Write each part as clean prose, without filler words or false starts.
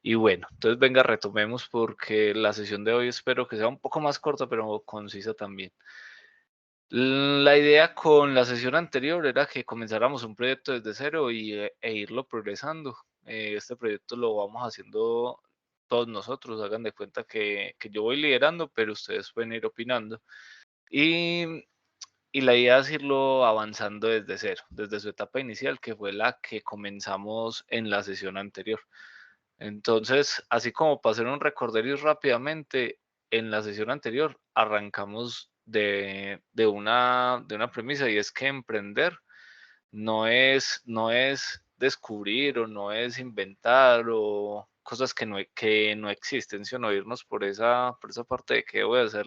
Y bueno, entonces venga, retomemos porque la sesión de hoy espero que sea un poco más corta, pero concisa también. La idea con la sesión anterior era que comenzáramos un proyecto desde cero e irlo progresando. Este proyecto lo vamos haciendo todos nosotros, hagan de cuenta que yo voy liderando, pero ustedes pueden ir opinando. Y, y la idea es irlo avanzando desde cero, desde su etapa inicial, que fue la que comenzamos en la sesión anterior. Entonces, así como para hacer un recorderis rápidamente, en la sesión anterior arrancamos de una premisa y es que emprender no es descubrir o no es inventar o cosas que no existen, sino irnos por esa parte de que voy a hacer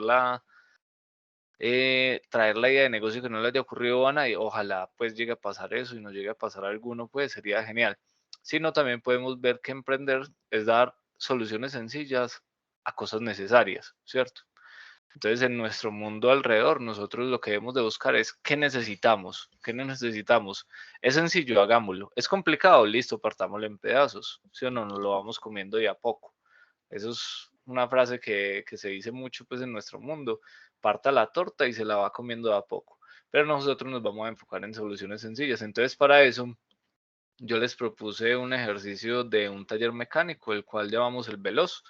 traer la idea de negocio que no le haya ocurrido a nadie. Ojalá pues llegue a pasar eso y nos llegue a pasar a alguno, pues sería genial. Sino también podemos ver que emprender es dar soluciones sencillas a cosas necesarias, ¿cierto? Entonces, en nuestro mundo alrededor, nosotros lo que debemos de buscar es qué necesitamos, qué no necesitamos. Es sencillo, hagámoslo. Es complicado, listo, partámoslo en pedazos, ¿sí o no? Nos lo vamos comiendo de a poco. Eso es una frase que se dice mucho pues en nuestro mundo. Parta la torta y se la va comiendo de a poco. Pero nosotros nos vamos a enfocar en soluciones sencillas. Entonces, para eso, yo les propuse un ejercicio de un taller mecánico, el cual llamamos el Veloz.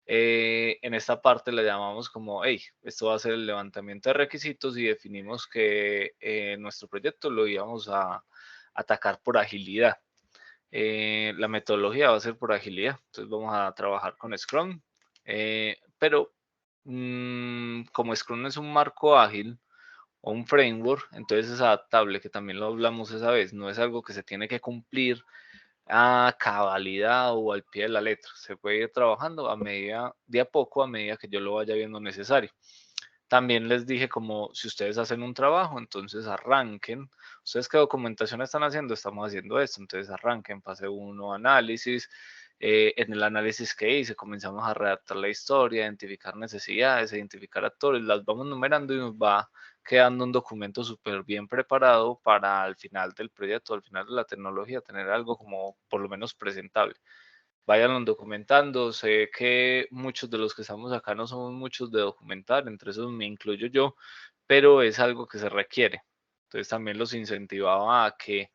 En esta parte le llamamos como, hey, esto va a ser el levantamiento de requisitos y definimos que nuestro proyecto lo íbamos a atacar por agilidad. La metodología va a ser por agilidad, entonces vamos a trabajar con Scrum, pero como Scrum es un marco ágil o un framework, entonces es adaptable, que también lo hablamos esa vez, no es algo que se tiene que cumplir a cabalidad o al pie de la letra, se puede ir trabajando a medida, de a poco, a medida que yo lo vaya viendo necesario. También les dije como si ustedes hacen un trabajo, entonces arranquen. Ustedes qué documentación están haciendo, estamos haciendo esto, entonces arranquen, fase 1, análisis. En el análisis que hice, comenzamos a redactar la historia, identificar necesidades, identificar actores, las vamos numerando y nos va quedando un documento súper bien preparado para al final del proyecto, al final de la tecnología, tener algo como por lo menos presentable. Vayan documentando. Sé que muchos de los que estamos acá no somos muchos de documentar, entre esos me incluyo yo, pero es algo que se requiere. Entonces también los incentivaba a que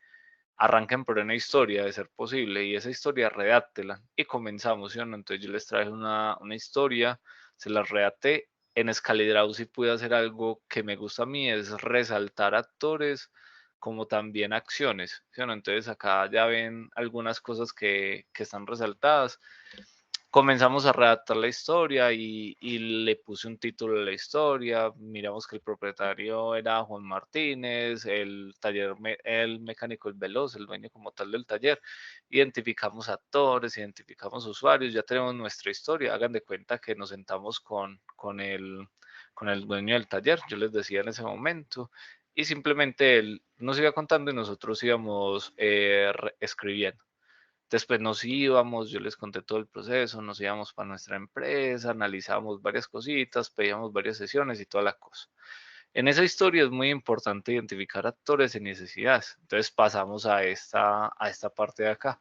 arranquen por una historia de ser posible y esa historia redáctela y comenzamos, ¿sí o no? Entonces yo les traje una historia, se las redacté. En Scalidrausi pude hacer algo que me gusta a mí, es resaltar actores como también acciones, ¿sí o no? Entonces acá ya ven algunas cosas que están resaltadas. Comenzamos a redactar la historia y le puse un título a la historia. Miramos que el propietario era Juan Martínez, el taller, el mecánico El Veloz, el dueño como tal del taller. Identificamos actores, identificamos usuarios, ya tenemos nuestra historia. Hagan de cuenta que nos sentamos con el dueño del taller, yo les decía en ese momento, y simplemente él nos iba contando y nosotros íbamos escribiendo. Después nos íbamos, yo les conté todo el proceso, nos íbamos para nuestra empresa, analizábamos varias cositas, pedíamos varias sesiones y toda la cosa. En esa historia es muy importante identificar actores y necesidades. Entonces pasamos a esta parte de acá.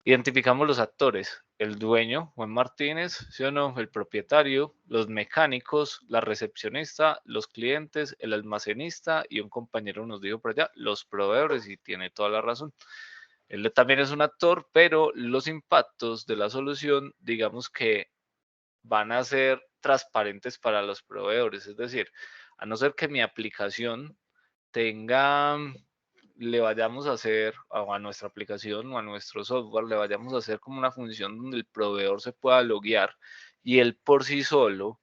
Identificamos los actores, el dueño, Juan Martínez, ¿sí o no? El propietario, los mecánicos, la recepcionista, los clientes, el almacenista y un compañero nos dijo por allá, los proveedores, y tiene toda la razón. Él también es un actor, pero los impactos de la solución, digamos que van a ser transparentes para los proveedores. Es decir, a no ser que mi aplicación tenga, le vayamos a hacer, o a nuestra aplicación o a nuestro software, le vayamos a hacer como una función donde el proveedor se pueda loguear y él por sí solo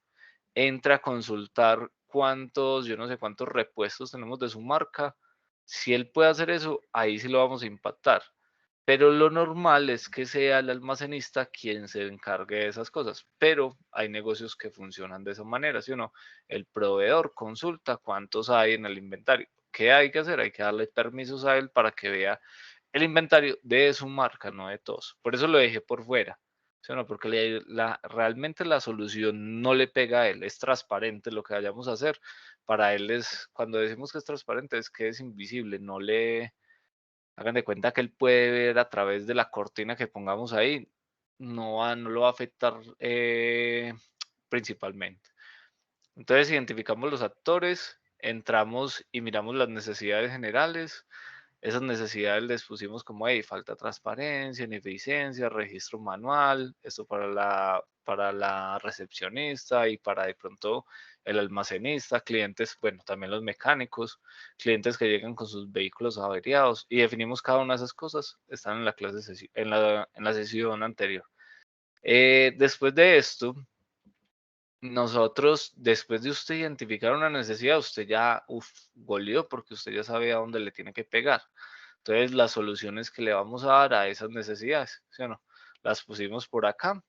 entra a consultar cuántos, yo no sé cuántos repuestos tenemos de su marca. Si él puede hacer eso, ahí sí lo vamos a impactar. Pero lo normal es que sea el almacenista quien se encargue de esas cosas. Pero hay negocios que funcionan de esa manera, ¿sí o no? El proveedor consulta cuántos hay en el inventario. ¿Qué hay que hacer? Hay que darle permisos a él para que vea el inventario de su marca, no de todos. Por eso lo dejé por fuera. ¿Sí o no? Porque realmente la solución no le pega a él, es transparente lo que vayamos a hacer. Para él es, cuando decimos que es transparente, es que es invisible, no le, hagan de cuenta que él puede ver a través de la cortina que pongamos ahí, no lo va a afectar principalmente. Entonces identificamos los actores, entramos y miramos las necesidades generales. Esas necesidades les pusimos como, hey, falta transparencia, ineficiencia, registro manual, esto para la recepcionista y para de pronto el almacenista, clientes, bueno, también los mecánicos, clientes que llegan con sus vehículos averiados y definimos cada una de esas cosas, están en la clase, en la sesión anterior. Después de esto, nosotros, después de usted identificar una necesidad, usted ya, goleó porque usted ya sabe a dónde le tiene que pegar. Entonces, las soluciones que le vamos a dar a esas necesidades, ¿sí o no? Las pusimos por acá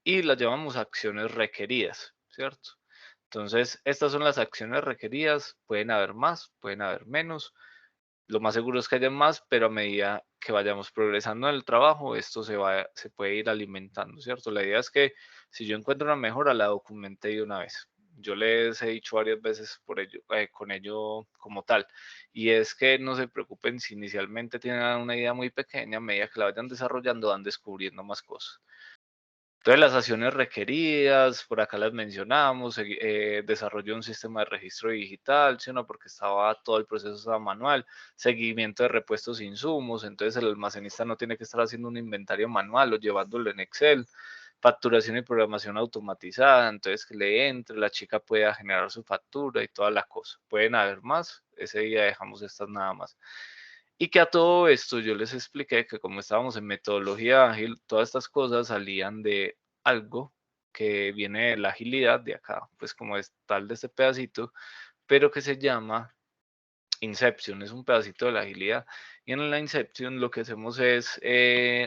y las llamamos acciones requeridas, ¿cierto? Entonces, estas son las acciones requeridas, pueden haber más, pueden haber menos, lo más seguro es que haya más, pero a medida que vayamos progresando en el trabajo, esto se puede ir alimentando, ¿cierto? La idea es que si yo encuentro una mejora, la documente de una vez. Yo les he dicho varias veces por ello, con ello como tal, y es que no se preocupen si inicialmente tienen una idea muy pequeña, a medida que la vayan desarrollando, van descubriendo más cosas. Entonces, las acciones requeridas, por acá las mencionamos, desarrollo de un sistema de registro digital, ¿sí o no? Porque todo el proceso estaba manual, seguimiento de repuestos e insumos, entonces el almacenista no tiene que estar haciendo un inventario manual o llevándolo en Excel, facturación y programación automatizada, entonces que le entre, la chica pueda generar su factura y toda la cosa. Pueden haber más, ese día dejamos estas nada más. Y que a todo esto yo les expliqué que como estábamos en metodología ágil, todas estas cosas salían de algo que viene de la agilidad de acá, pues como es tal de este pedacito, pero que se llama Inception, es un pedacito de la agilidad. Y en la Inception lo que hacemos es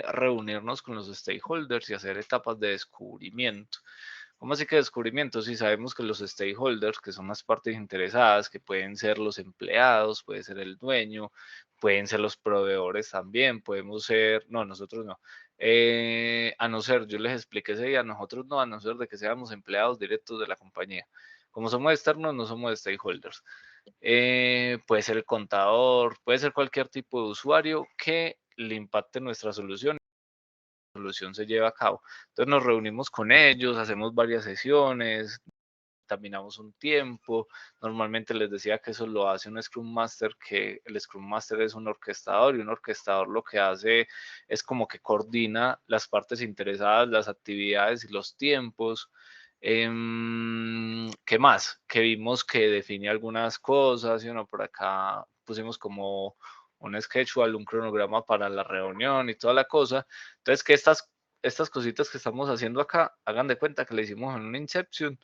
reunirnos con los stakeholders y hacer etapas de descubrimiento. ¿Cómo así que descubrimiento? Si sabemos que los stakeholders, que son las partes interesadas, que pueden ser los empleados, puede ser el dueño, pueden ser los proveedores también, podemos ser, no, nosotros no. A no ser, yo les expliqué ese día, nosotros no, a no ser de que seamos empleados directos de la compañía. Como somos externos, no somos stakeholders. Puede ser el contador, puede ser cualquier tipo de usuario que le impacte nuestra solución solución se lleva a cabo. Entonces nos reunimos con ellos, hacemos varias sesiones, caminamos un tiempo. Normalmente les decía que eso lo hace un Scrum Master, que el Scrum Master es un orquestador y un orquestador lo que hace es como que coordina las partes interesadas, las actividades y los tiempos. ¿Qué más? Que vimos que define algunas cosas, y uno por acá pusimos como un schedule, un cronograma para la reunión y toda la cosa. Entonces, que estas cositas que estamos haciendo acá, hagan de cuenta que le hicimos en un Inception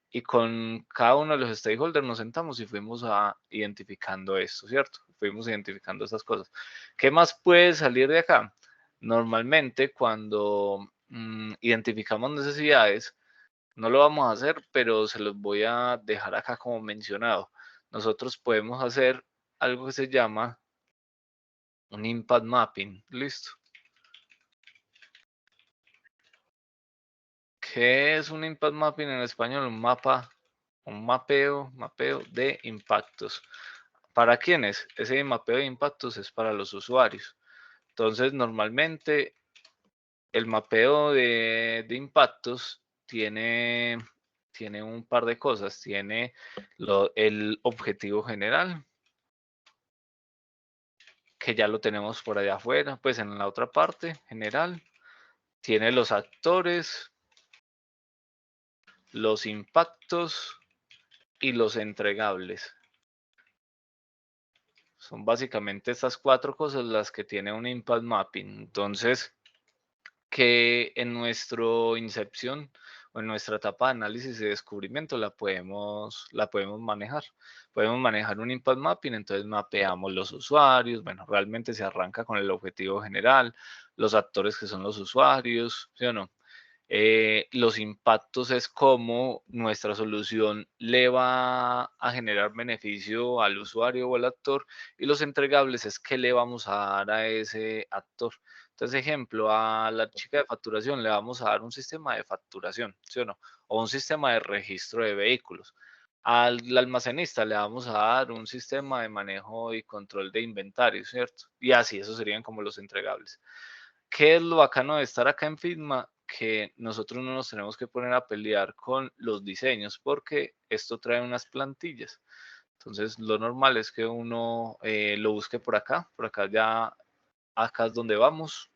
y con cada uno de los stakeholders nos sentamos y fuimos identificando esto, ¿cierto? Fuimos identificando estas cosas. ¿Qué más puede salir de acá? Normalmente cuando identificamos necesidades, no lo vamos a hacer, pero se los voy a dejar acá como mencionado. Nosotros podemos hacer algo que se llama un impact mapping. Listo. ¿Qué es un impact mapping en español? Un mapeo de impactos. ¿Para quiénes? Ese mapeo de impactos es para los usuarios. Entonces, normalmente el mapeo de impactos tiene un par de cosas. Tiene el objetivo general, que ya lo tenemos por allá afuera, pues en la otra parte general. Tiene los actores, los impactos y los entregables. Son básicamente estas cuatro cosas las que tiene un impact mapping. Entonces, que en nuestro Inception o en nuestra etapa de análisis y descubrimiento la podemos manejar. Podemos manejar un impact mapping, entonces mapeamos los usuarios, bueno, realmente se arranca con el objetivo general, los actores que son los usuarios, ¿sí o no? Los impactos es cómo nuestra solución le va a generar beneficio al usuario o al actor y los entregables es qué le vamos a dar a ese actor. Entonces, ejemplo, a la chica de facturación le vamos a dar un sistema de facturación, ¿sí o no? O un sistema de registro de vehículos. Al almacenista le vamos a dar un sistema de manejo y control de inventario, ¿cierto? Y así, esos serían como los entregables. ¿Qué es lo bacano de estar acá en Figma? Que nosotros no nos tenemos que poner a pelear con los diseños porque esto trae unas plantillas. Entonces, lo normal es que uno lo busque por acá ya, acá es donde vamos.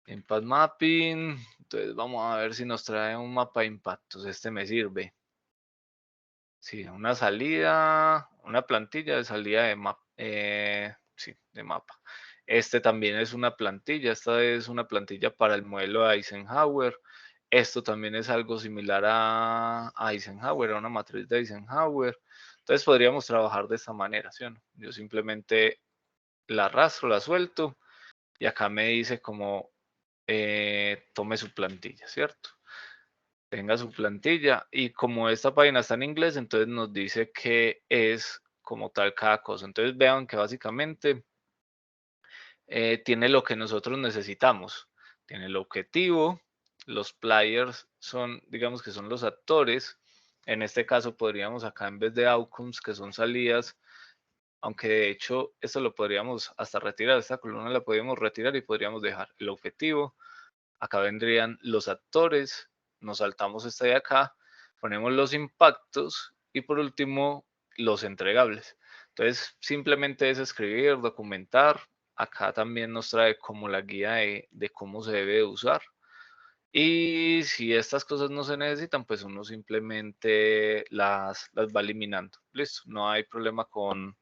Impact Mapping, entonces vamos a ver si nos trae un mapa de impactos. Este me sirve. Sí, una salida, una plantilla de salida de mapa. Sí, de mapa. Este también es una plantilla, esta es una plantilla para el modelo de Eisenhower. Esto también es algo similar a Eisenhower, a una matriz de Eisenhower. Entonces podríamos trabajar de esta manera, ¿sí o no? Yo simplemente la arrastro, la suelto y acá me dice como tome su plantilla, ¿cierto? Tenga su plantilla y como esta página está en inglés, entonces nos dice que es como tal cada cosa. Entonces vean que básicamente tiene lo que nosotros necesitamos. Tiene el objetivo, los players son, digamos que son los actores. En este caso podríamos acá en vez de outcomes, que son salidas, aunque de hecho esto lo podríamos hasta retirar, esta columna la podríamos retirar y podríamos dejar el objetivo. Acá vendrían los actores, nos saltamos esta de acá, ponemos los impactos y por último los entregables. Entonces simplemente es escribir, documentar. Acá también nos trae como la guía de cómo se debe usar. Y si estas cosas no se necesitan, pues uno simplemente las va eliminando. Listo, no hay problema con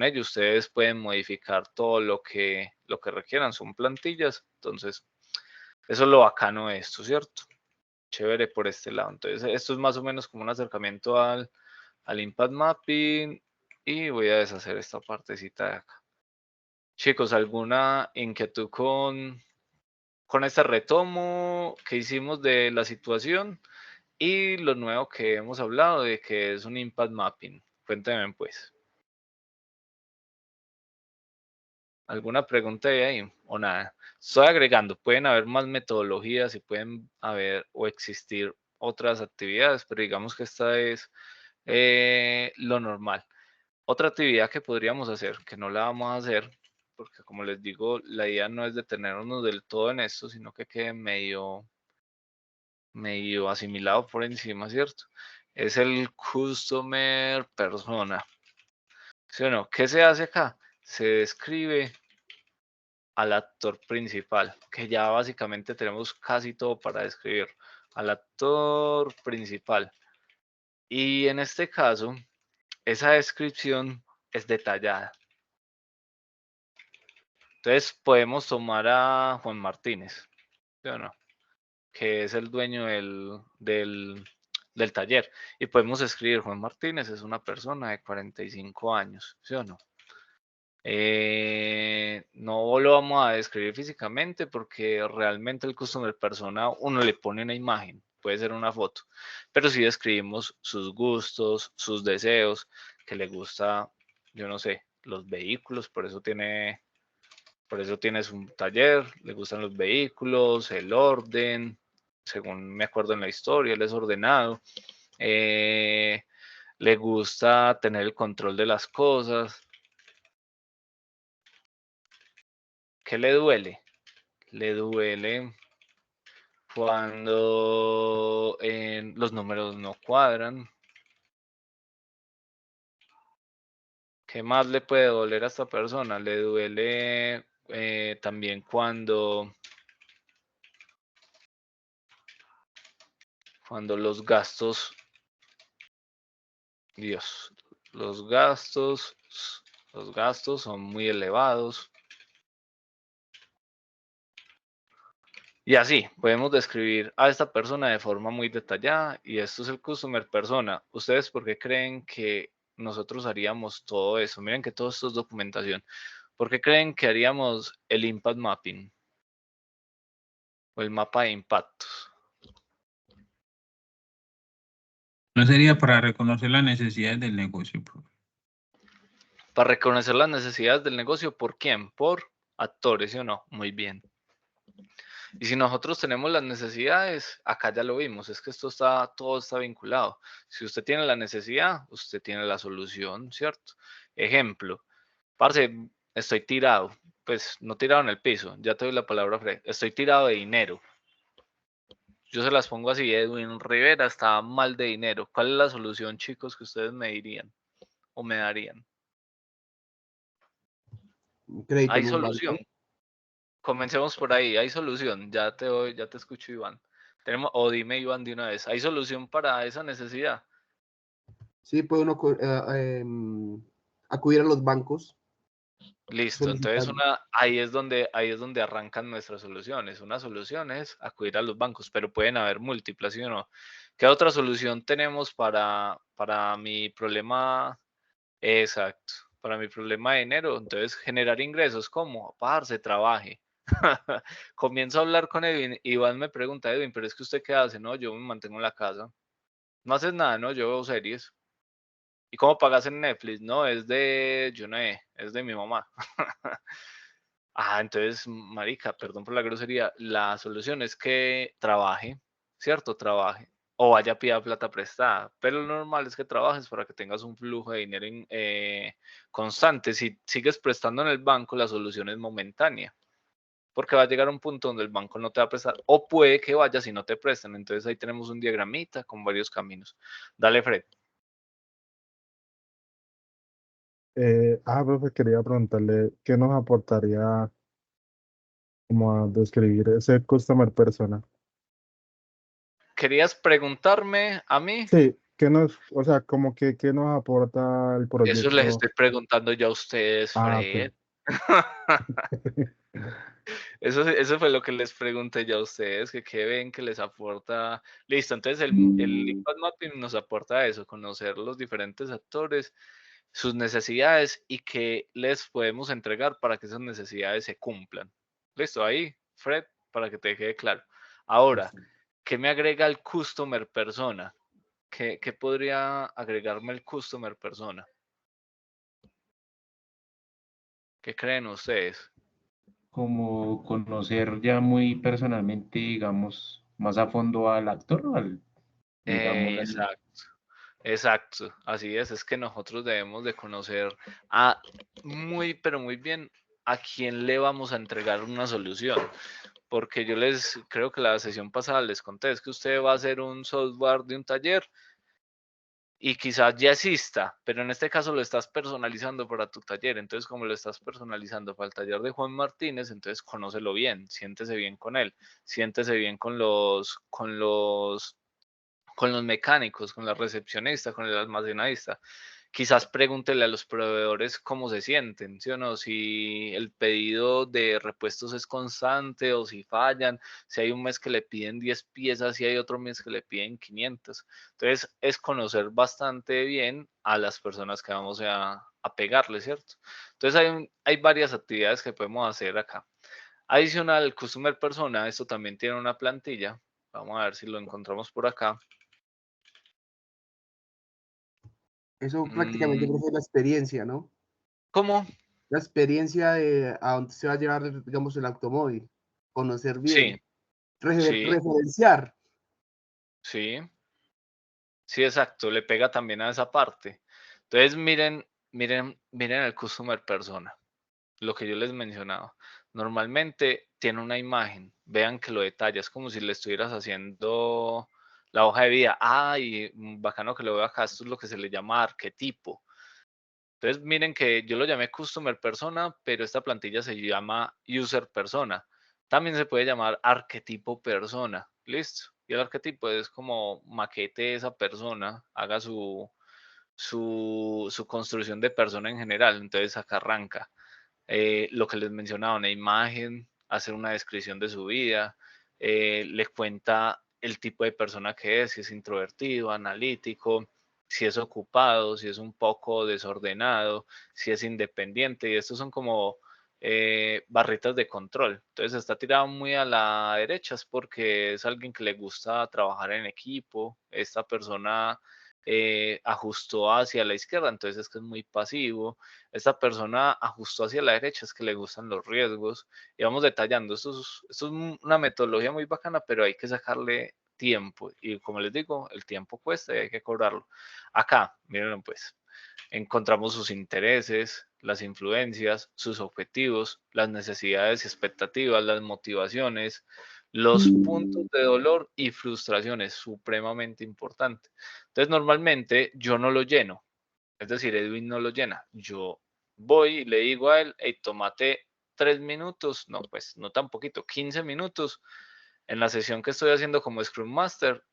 ello. Ustedes pueden modificar todo lo que requieran, son plantillas. Entonces, eso es lo bacano de esto, ¿cierto? Chévere por este lado. Entonces, esto es más o menos como un acercamiento al impact mapping y voy a deshacer esta partecita de acá. Chicos, ¿alguna inquietud con este retomo que hicimos de la situación y lo nuevo que hemos hablado de que es un impact mapping? Cuéntenme pues. ¿Alguna pregunta de ahí o nada? Estoy agregando, pueden haber más metodologías y pueden haber o existir otras actividades, pero digamos que esta es lo normal. Otra actividad que podríamos hacer, que no la vamos a hacer, porque como les digo, la idea no es detenernos del todo en esto, sino que quede medio asimilado por encima, ¿cierto? Es el customer persona. ¿Sí o no? ¿Qué se hace acá? Se describe al actor principal, que ya básicamente tenemos casi todo para describir. Al actor principal. Y en este caso, esa descripción es detallada. Entonces podemos tomar a Juan Martínez, ¿sí o no? Que es el dueño del taller. Y podemos escribir, Juan Martínez es una persona de 45 años, ¿sí o no? No lo vamos a describir físicamente porque realmente el customer persona uno le pone una imagen, puede ser una foto, pero sí describimos sus gustos, sus deseos, que le gusta, yo no sé, los vehículos, por eso tiene su taller, le gustan los vehículos, el orden, según me acuerdo en la historia, él es ordenado, le gusta tener el control de las cosas. ¿Qué le duele? Le duele cuando los números no cuadran. ¿Qué más le puede doler a esta persona? Le duele también cuando los gastos, Dios, los gastos, los gastos son muy elevados. Y así, podemos describir a esta persona de forma muy detallada y esto es el customer persona. ¿Ustedes por qué creen que nosotros haríamos todo eso? Miren que todo esto es documentación. ¿Por qué creen que haríamos el impact mapping o el mapa de impactos? No sería para reconocer las necesidades del negocio, profe. Para reconocer las necesidades del negocio, ¿por quién? Por actores, ¿sí o no? Muy bien. Y si nosotros tenemos las necesidades, acá ya lo vimos, es que todo está vinculado. Si usted tiene la necesidad, usted tiene la solución, ¿cierto? Ejemplo, parce, estoy tirado, pues no tirado en el piso, ya te doy la palabra, Fred, estoy tirado de dinero. Yo se las pongo así, Edwin Rivera está mal de dinero. ¿Cuál es la solución, chicos, que ustedes me dirían o me darían? Un crédito Hay en un solución. banco. Comencemos por ahí, hay solución. Ya te doy, ya te escucho, Iván. Tenemos, o dime, Iván, de una vez, ¿hay solución para esa necesidad? Sí, puede uno acudir a los bancos, Listo, entonces solicitar. ahí es donde arrancan nuestras soluciones. Una solución es acudir a los bancos, pero pueden haber múltiples, ¿sí o no? ¿Qué otra solución tenemos para mi problema? Exacto, para mi problema de dinero. Entonces, generar ingresos, ¿cómo? Parce, trabaje. Comienzo a hablar con Edwin. Iván me pregunta, Edwin, pero es que usted qué hace, ¿no? Yo me mantengo en la casa. No haces nada, ¿no? Yo veo series. ¿Y cómo pagas en Netflix? No, es de, yo no sé, es de mi mamá. Ah, entonces, marica, perdón por la grosería, la solución es que trabaje, ¿cierto? Trabaje. O vaya a pida plata prestada. Pero lo normal es que trabajes para que tengas un flujo de dinero constante. Si sigues prestando en el banco, la solución es momentánea. Porque va a llegar un punto donde el banco no te va a prestar. O puede que vayas y no te presten. Entonces ahí tenemos un diagramita con varios caminos. Dale, Fred. Profe, quería preguntarle qué nos aportaría como a describir ese customer persona. ¿Querías preguntarme a mí? Sí, o sea, como que qué nos aporta el Eso les proyecto. estoy preguntando ya a ustedes, Ok. Fred. Eso fue lo que les pregunté ya a ustedes, que qué ven que les aporta. Listo, entonces el Impact Mapping nos aporta eso, conocer los diferentes actores, sus necesidades y qué les podemos entregar para que esas necesidades se cumplan. Listo, ahí, Fred, para que te quede claro. Ahora, ¿qué me agrega el Customer Persona? ¿Qué podría agregarme el Customer Persona? ¿Qué creen ustedes? Como conocer ya muy personalmente, digamos, más a fondo al actor o digamos, Exacto, exacto, así es que nosotros debemos de conocer a muy, pero muy bien a quién le vamos a entregar una solución, porque yo les creo que la sesión pasada les conté, es que usted va a hacer un software de un taller y quizás ya exista, pero en este caso lo estás personalizando para tu taller, entonces como lo estás personalizando para el taller de Juan Martínez, entonces conócelo bien, siéntese bien con él, siéntese bien con los mecánicos, con la recepcionista, con el almacenista. Quizás pregúntele a los proveedores cómo se sienten, ¿sí o no? Si el pedido de repuestos es constante o si fallan, si hay un mes que le piden 10 piezas y hay otro mes que le piden 500. Entonces, es conocer bastante bien a las personas que vamos a pegarle, ¿cierto? Entonces, hay varias actividades que podemos hacer acá. Adicional, Customer Persona, esto también tiene una plantilla. Vamos a ver si lo encontramos por acá. Eso prácticamente, profe, es la experiencia, ¿no? ¿Cómo? La experiencia de a dónde se va a llevar, digamos, el automóvil. Conocer Sí, bien. sí, Referenciar. sí, sí, exacto, le pega también a esa parte. Entonces, miren el customer persona, lo que yo les mencionaba. Normalmente tiene una imagen, vean que lo detalla, es como si le estuvieras haciendo la hoja de vida. Ay, bacano que lo veo acá, esto es lo que se le llama arquetipo. Entonces, miren que yo lo llamé Customer Persona, pero esta plantilla se llama User Persona. También se puede llamar Arquetipo Persona. ¿Listo? Y el arquetipo es como maquete esa persona, haga su construcción de persona en general. Entonces, acá arranca. Lo que les mencionaba, una imagen, hacer una descripción de su vida, le cuenta el tipo de persona que es, si es introvertido, analítico, si es ocupado, si es un poco desordenado, si es independiente, y estos son como barritas de control. Entonces está tirado muy a la derecha, es porque es alguien que le gusta trabajar en equipo, esta persona ajustó hacia la izquierda, entonces es que es muy pasivo, esta persona ajustó hacia la derecha, es que le gustan los riesgos, y vamos detallando, esto es una metodología muy bacana, pero hay que sacarle tiempo, y como les digo, el tiempo cuesta y hay que cobrarlo. Acá, miren pues, encontramos sus intereses, las influencias, sus objetivos, las necesidades y expectativas, las motivaciones, los puntos de dolor y frustraciones, supremamente importante. Entonces, normalmente yo no lo lleno, es decir, Edwin no lo llena. Yo voy y le digo a él, hey, tómate 3 minutos, no, pues no tan poquito, 15 minutos en la sesión que estoy haciendo como Scrum Master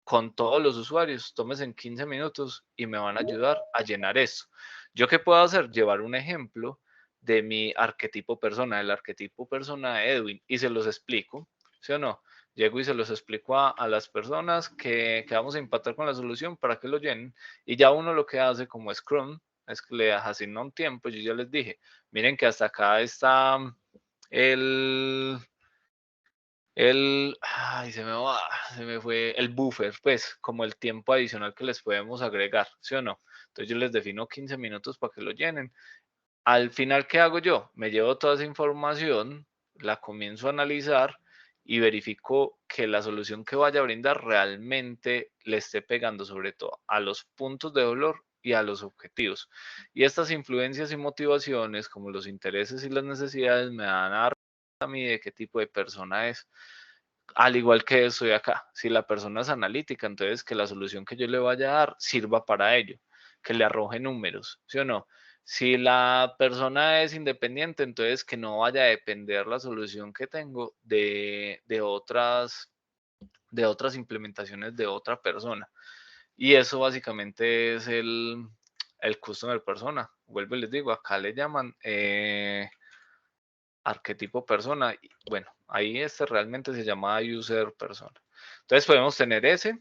con todos los usuarios, tómense en 15 minutos y me van a ayudar a llenar eso. ¿Yo qué puedo hacer? Llevar un ejemplo de mi arquetipo persona, del arquetipo persona de Edwin, y se los explico, ¿sí o no? Llego y se los explico a las personas que vamos a impactar con la solución para que lo llenen, y ya uno lo que hace como Scrum es que le asigna un tiempo. Yo ya les dije, miren que hasta acá está ay, se me fue el buffer, pues, como el tiempo adicional que les podemos agregar, ¿sí o no? Entonces yo les defino 15 minutos para que lo llenen. Al final, ¿qué hago yo? Me llevo toda esa información, la comienzo a analizar y verifico que la solución que vaya a brindar realmente le esté pegando sobre todo a los puntos de dolor y a los objetivos. Y estas influencias y motivaciones, como los intereses y las necesidades, me dan a dar a mí de qué tipo de persona es. Al igual que estoy acá, si la persona es analítica, entonces que la solución que yo le vaya a dar sirva para ello, que le arroje números, ¿sí o no? Si la persona es independiente, entonces que no vaya a depender la solución que tengo de otras implementaciones de otra persona. Y eso básicamente es el customer persona. Vuelvo y les digo, acá le llaman arquetipo persona. Bueno, ahí realmente se llama user persona. Entonces podemos tener ese.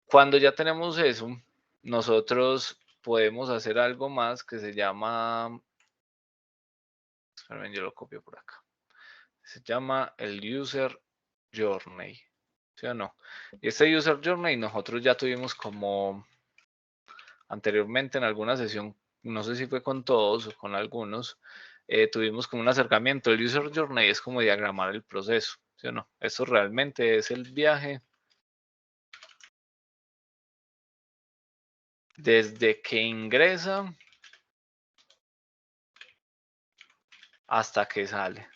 Cuando ya tenemos eso, nosotros podemos hacer algo más que se llama, esperen, yo lo copio por acá. Se llama el user journey, ¿sí o no? Y este user journey nosotros ya tuvimos como anteriormente en alguna sesión, no sé si fue con todos o con algunos, tuvimos como un acercamiento. El user journey es como diagramar el proceso, ¿sí o no? Esto realmente es el viaje desde que ingresa hasta que sale.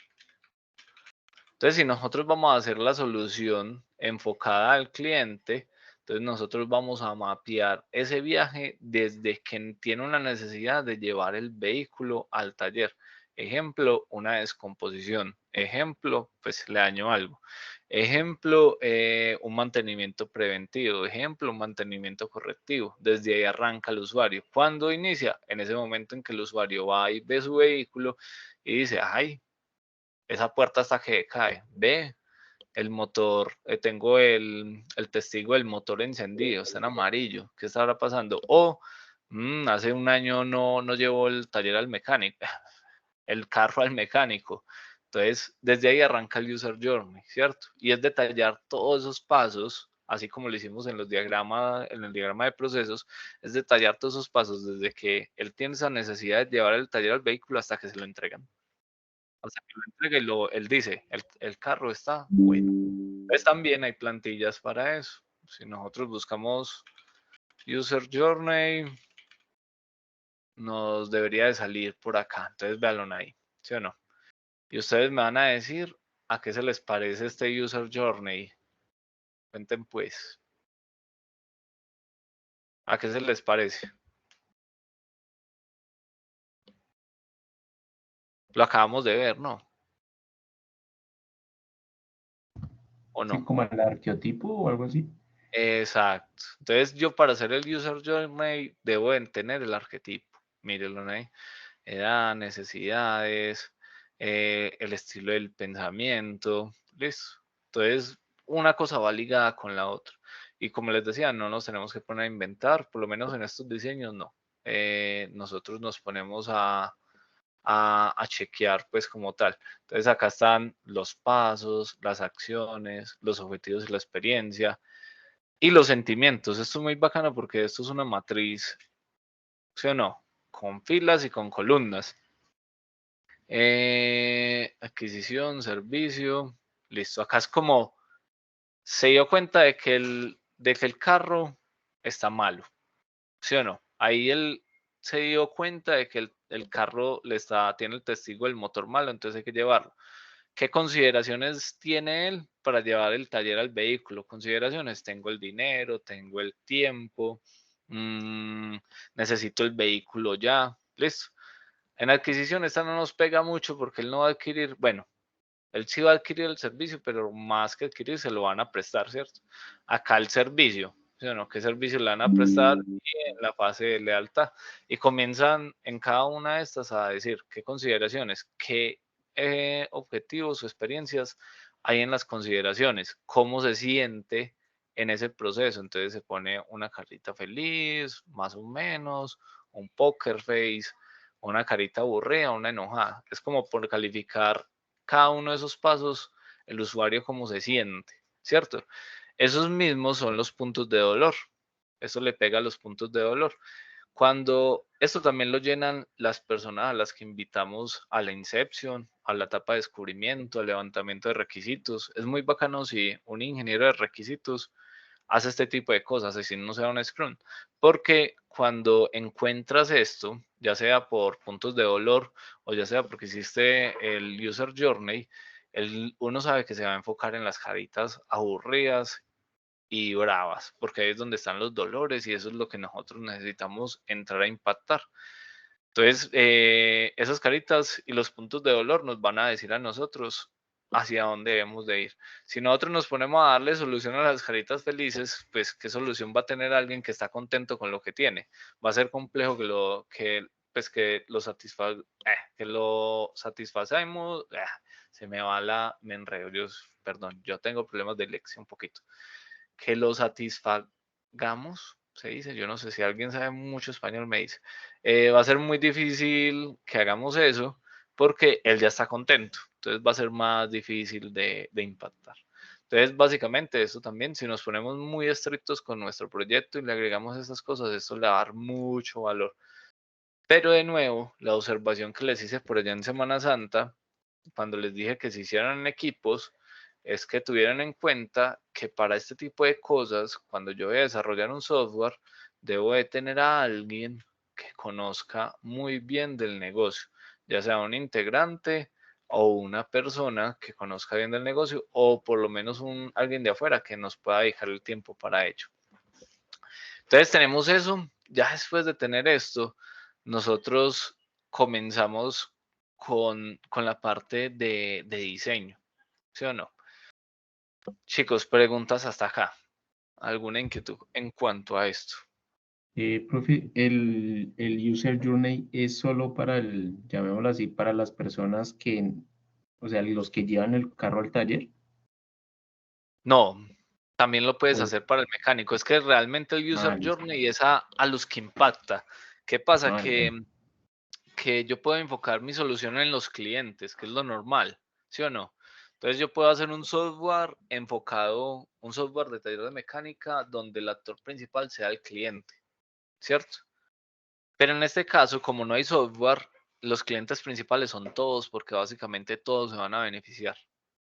Entonces, si nosotros vamos a hacer la solución enfocada al cliente, entonces nosotros vamos a mapear ese viaje desde que tiene una necesidad de llevar el vehículo al taller. Ejemplo, una descomposición. Ejemplo, pues le daño algo. Ejemplo, un mantenimiento preventivo. Ejemplo, un mantenimiento correctivo. Desde ahí arranca el usuario. ¿Cuándo inicia? En ese momento en que el usuario va y ve su vehículo y dice, ay, esa puerta hasta que cae. Ve, el motor, tengo el testigo del motor encendido, está en amarillo. ¿Qué estará pasando? O hace un año no llevó el taller al mecánico, el carro al mecánico. Entonces, desde ahí arranca el user journey, ¿cierto? Y es detallar todos esos pasos, así como lo hicimos en el diagrama de procesos, es detallar todos esos pasos desde que él tiene esa necesidad de llevar el taller al vehículo hasta que se lo entregan. Hasta que lo entregue y él dice, el carro está bueno. Entonces también hay plantillas para eso. Si nosotros buscamos User Journey, nos debería de salir por acá. Entonces véanlo ahí, ¿sí o no? Y ustedes me van a decir a qué se les parece este User Journey. Cuenten pues. ¿A qué se les parece? Lo acabamos de ver, ¿no? ¿O no? Sí, como el arqueotipo o algo así. Exacto. Entonces yo para hacer el User Journey debo de tener el arquetipo. Mírenlo ahí. Edad, necesidades, el estilo del pensamiento, listo. Entonces, una cosa va ligada con la otra. Y como les decía, no nos tenemos que poner a inventar, por lo menos en estos diseños no. Nosotros nos ponemos a chequear pues como tal. Entonces acá están los pasos, las acciones, los objetivos y la experiencia y los sentimientos. Esto es muy bacano porque esto es una matriz, ¿sí o no? Con filas y con columnas. Adquisición, servicio, listo. Acá es como se dio cuenta de que el carro está malo, ¿sí o no? Ahí él se dio cuenta de que el carro tiene el testigo del motor malo, entonces hay que llevarlo. ¿Qué consideraciones tiene él para llevar el taller al vehículo? Consideraciones: tengo el dinero, tengo el tiempo, necesito el vehículo ya, listo. En adquisición esta no nos pega mucho porque él no va a adquirir, bueno, él sí va a adquirir el servicio, pero más que adquirir se lo van a prestar, ¿cierto? Acá el servicio, ¿sí o no? ¿Qué servicio le van a prestar? Y en la fase de lealtad. Y comienzan en cada una de estas a decir qué consideraciones, qué objetivos o experiencias hay en las consideraciones, cómo se siente en ese proceso. Entonces se pone una carita feliz, más o menos, un poker face, una carita aburrida, una enojada. Es como por calificar cada uno de esos pasos, el usuario cómo se siente, ¿cierto? Esos mismos son los puntos de dolor. Eso le pega a los puntos de dolor. Cuando esto también lo llenan las personas a las que invitamos a la Inception, a la etapa de descubrimiento, al levantamiento de requisitos. Es muy bacano si un ingeniero de requisitos hace este tipo de cosas, así no sea un Scrum, porque cuando encuentras esto, ya sea por puntos de dolor o ya sea porque hiciste el User Journey, uno sabe que se va a enfocar en las caritas aburridas y bravas, porque ahí es donde están los dolores y eso es lo que nosotros necesitamos entrar a impactar. Entonces, esas caritas y los puntos de dolor nos van a decir a nosotros hacia dónde debemos de ir. Si nosotros nos ponemos a darle solución a las caritas felices, pues qué solución va a tener alguien que está contento con lo que tiene. Va a ser complejo que lo satisfacemos. Me enredo. Perdón, yo tengo problemas de lección un poquito. Que lo satisfagamos, se dice, yo no sé si alguien sabe mucho español, me dice. Va a ser muy difícil que hagamos eso porque él ya está contento, entonces va a ser más difícil de impactar. Entonces, básicamente, esto también, si nos ponemos muy estrictos con nuestro proyecto y le agregamos esas cosas, esto le va a dar mucho valor. Pero de nuevo, la observación que les hice por allá en Semana Santa, cuando les dije que se hicieran en equipos, es que tuvieran en cuenta que para este tipo de cosas, cuando yo voy a desarrollar un software, debo de tener a alguien que conozca muy bien del negocio, ya sea un integrante o una persona que conozca bien del negocio, o por lo menos alguien de afuera que nos pueda dedicar el tiempo para ello. Entonces tenemos eso. Ya después de tener esto, nosotros comenzamos con la parte de diseño, ¿sí o no? Chicos, preguntas hasta acá. ¿Alguna inquietud en cuanto a esto? Profe, el User Journey es solo para llamémoslo así, para las personas que, o sea, los que llevan el carro al taller. No, también lo puedes O- hacer para el mecánico. Es que realmente el User listo. Journey es a los que impacta. ¿Qué pasa? Ya. Que yo puedo enfocar mi solución en los clientes, que es lo normal, ¿sí o no? Entonces yo puedo hacer un software enfocado, un software de taller de mecánica donde el actor principal sea el cliente, ¿cierto? Pero en este caso, como no hay software, los clientes principales son todos porque básicamente todos se van a beneficiar,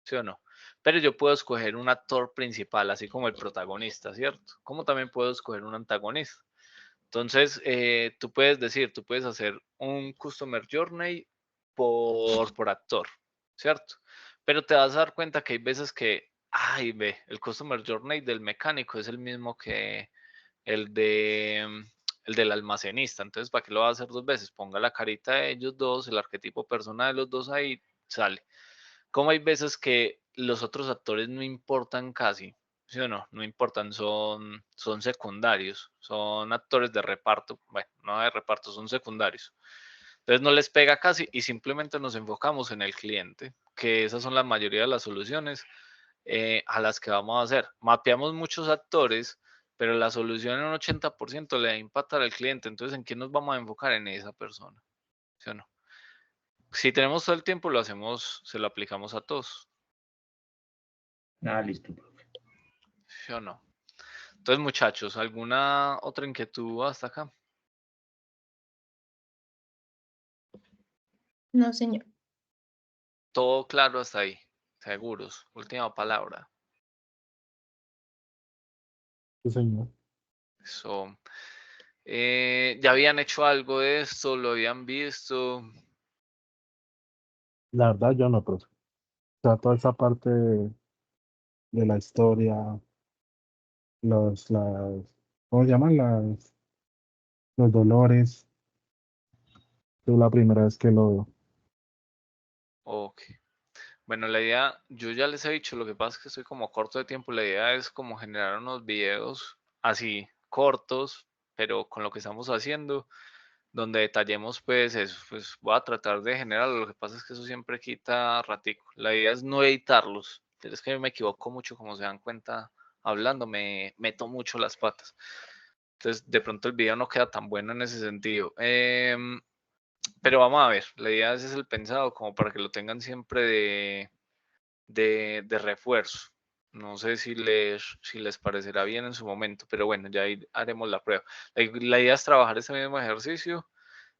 ¿sí o no? Pero yo puedo escoger un actor principal, así como el protagonista, ¿cierto? Como también puedo escoger un antagonista. Entonces, tú puedes hacer un Customer Journey por actor, ¿cierto? Pero te vas a dar cuenta que hay veces que, ay, ve, el Customer Journey del mecánico es el mismo que el el del almacenista. Entonces, ¿para qué lo va a hacer dos veces? Ponga la carita de ellos dos, el arquetipo persona de los dos ahí, sale. Como hay veces que los otros actores no importan casi, ¿sí o no? No importan, son secundarios, son actores de reparto, bueno, no de reparto, son secundarios. Entonces no les pega casi y simplemente nos enfocamos en el cliente, que esas son la mayoría de las soluciones a las que vamos a hacer. Mapeamos muchos actores, pero la solución en un 80% le va a impactar al cliente. Entonces, ¿en qué nos vamos a enfocar? En esa persona, ¿sí o no? Si tenemos todo el tiempo, lo hacemos, se lo aplicamos a todos, Listo, profe. ¿sí o no? Entonces, muchachos, ¿alguna otra inquietud hasta acá? No, señor. Todo claro hasta ahí, seguros. Última palabra. Sí, señor. Eso. ¿Ya habían hecho algo de esto? ¿Lo habían visto? La verdad, yo no, profe. O sea, toda esa parte de la historia, ¿cómo se llaman? Los dolores, es la primera vez que lo veo. Ok. Bueno, la idea, yo ya les he dicho, lo que pasa es que estoy como corto de tiempo. La idea es como generar unos videos así cortos, pero con lo que estamos haciendo, donde detallemos pues eso. Pues voy a tratar de generarlo. Lo que pasa es que eso siempre quita ratico. La idea es no editarlos. Pero es que yo me equivoco mucho, como se dan cuenta, hablando, me meto mucho las patas. Entonces, de pronto el video no queda tan bueno en ese sentido. Pero vamos a ver, la idea ese es el pensado, como para que lo tengan siempre de refuerzo. No sé si les parecerá bien en su momento, pero bueno, ya ahí haremos la prueba. La idea es trabajar ese mismo ejercicio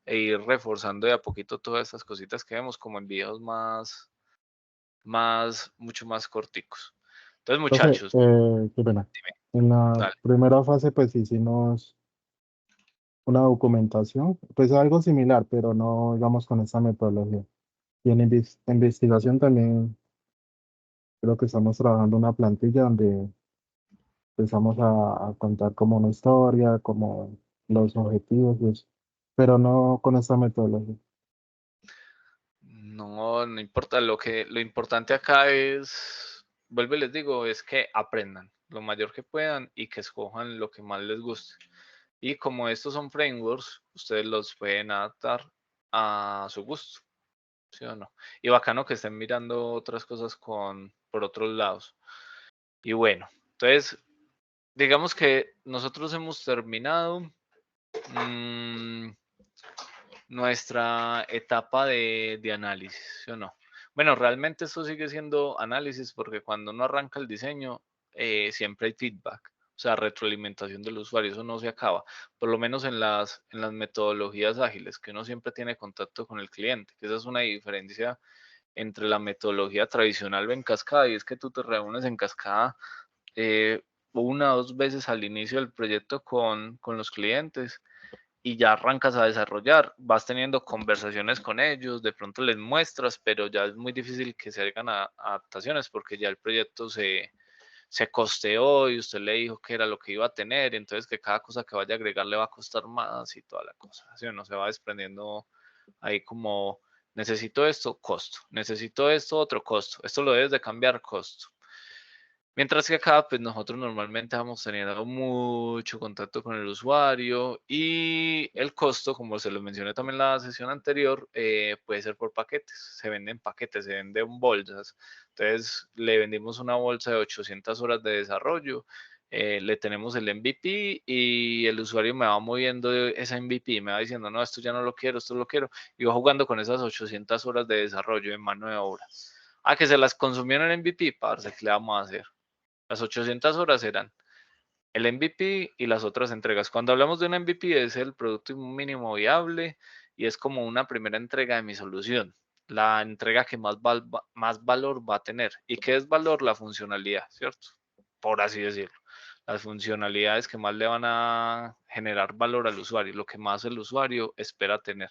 e ir reforzando de a poquito todas estas cositas que vemos como en videos mucho más corticos. Entonces, Profe, muchachos, qué pena. dime, En la dale. primera fase, pues hicimos una documentación, pues algo similar, pero no, digamos, con esa metodología. Y en investigación también creo que estamos trabajando una plantilla donde empezamos a contar como una historia, como los objetivos, y eso, pero no con esa metodología. No, no importa, lo importante acá es, vuelvo y les digo, es que aprendan lo mayor que puedan y que escojan lo que más les guste. Y como estos son frameworks, ustedes los pueden adaptar a su gusto, ¿sí o no? Y bacano que estén mirando otras cosas por otros lados. Y bueno, entonces, digamos que nosotros hemos terminado mm, nuestra etapa de análisis, ¿sí o no? Bueno, realmente esto sigue siendo análisis porque cuando uno arranca el diseño, siempre hay feedback, o sea, retroalimentación del usuario, eso no se acaba, por lo menos en las metodologías ágiles, que uno siempre tiene contacto con el cliente, que esa es una diferencia entre la metodología tradicional o en cascada, y es que tú te reúnes en cascada eh, una o dos veces al inicio del proyecto con los clientes y ya arrancas a desarrollar, vas teniendo conversaciones con ellos, de pronto les muestras, pero ya es muy difícil que se hagan adaptaciones porque ya el proyecto se costeó y usted le dijo que era lo que iba a tener, entonces que cada cosa que vaya a agregar le va a costar más y toda la cosa, así uno se va desprendiendo ahí como necesito esto, costo, necesito esto, otro costo, esto lo debes de cambiar, costo. Mientras que acá, pues nosotros normalmente vamos teniendo mucho contacto con el usuario y el costo, como se lo mencioné también en la sesión anterior, puede ser por paquetes. Se venden paquetes, se venden bolsas. Entonces, le vendimos una bolsa de 800 horas de desarrollo, le tenemos el MVP y el usuario me va moviendo esa MVP, me va diciendo, no, esto ya no lo quiero, esto lo quiero. Y va jugando con esas 800 horas de desarrollo en mano de obra. Ah, que se las consumieron en MVP, parce, ¿qué le vamos a hacer? Las 800 horas eran el MVP y las otras entregas. Cuando hablamos de un MVP es el producto mínimo viable y es como una primera entrega de mi solución. La entrega que más valor va a tener. ¿Y qué es valor? La funcionalidad, ¿cierto? Por así decirlo. Las funcionalidades que más le van a generar valor al usuario, lo que más el usuario espera tener.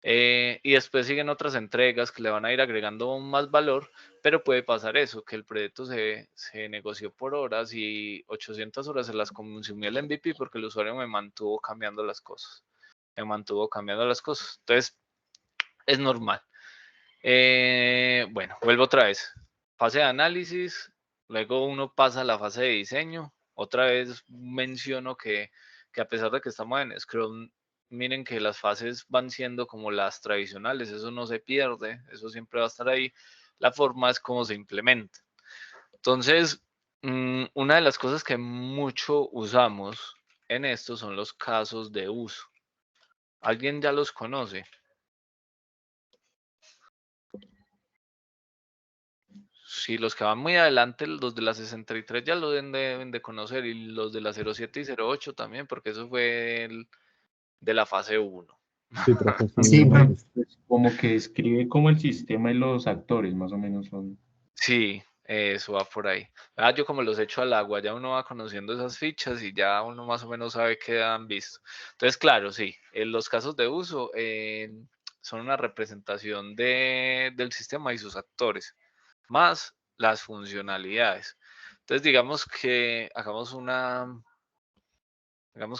Y después siguen otras entregas que le van a ir agregando más valor, pero puede pasar eso, que el proyecto se negoció por horas y 800 horas se las consumió el MVP porque el usuario me mantuvo cambiando las cosas. Me mantuvo cambiando las cosas. Entonces, es normal. Bueno, vuelvo otra vez. Fase de análisis, luego uno pasa a la fase de diseño. Otra vez menciono que a pesar de que estamos en Scrum, miren que las fases van siendo como las tradicionales, eso no se pierde, eso siempre va a estar ahí. La forma es cómo se implementa. Entonces, una de las cosas que mucho usamos en esto son los casos de uso. ¿Alguien ya los conoce? Sí, los que van muy adelante, los de la 63 ya lo deben de conocer y los de la 07 y 08 también, porque eso fue de la fase 1. Sí, profe, sí, Sí, hemos pero visto. pues, como que describe como el sistema y los actores, más o menos son. Sí, Eso va por ahí. Yo como los echo al agua, ya uno va conociendo esas fichas y ya uno más o menos sabe qué han visto. Entonces, claro, sí, los casos de uso son una representación del sistema y sus actores, más las funcionalidades. Entonces, digamos que hagamos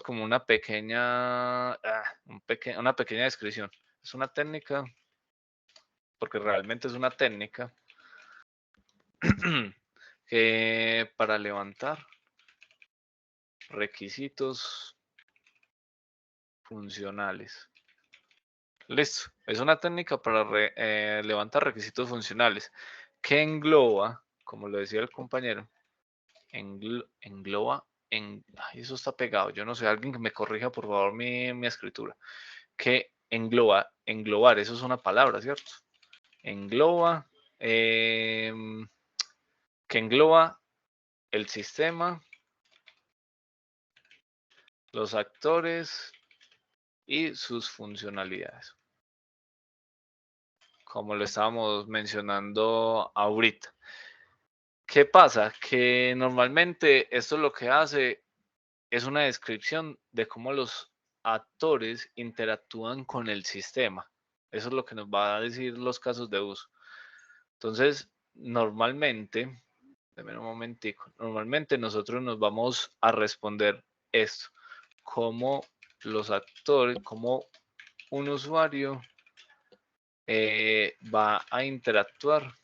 como una pequeña, una pequeña descripción. Es una técnica, porque realmente es una técnica que para levantar requisitos funcionales. Listo. Es una técnica para levantar requisitos funcionales que engloba, como lo decía el compañero, engloba, ay, eso está pegado. Yo no sé, alguien que me corrija por favor mi escritura. Que englobar, eso es una palabra, ¿cierto? Engloba, que engloba el sistema, los actores y sus funcionalidades. Como lo estábamos mencionando ahorita. ¿Qué pasa? Que normalmente esto lo que hace es una descripción de cómo los actores interactúan con el sistema. Eso es lo que nos va a decir los casos de uso. Entonces, normalmente, déjame un momentico, normalmente nosotros nos vamos a responder esto, cómo los actores, cómo un usuario va a interactuar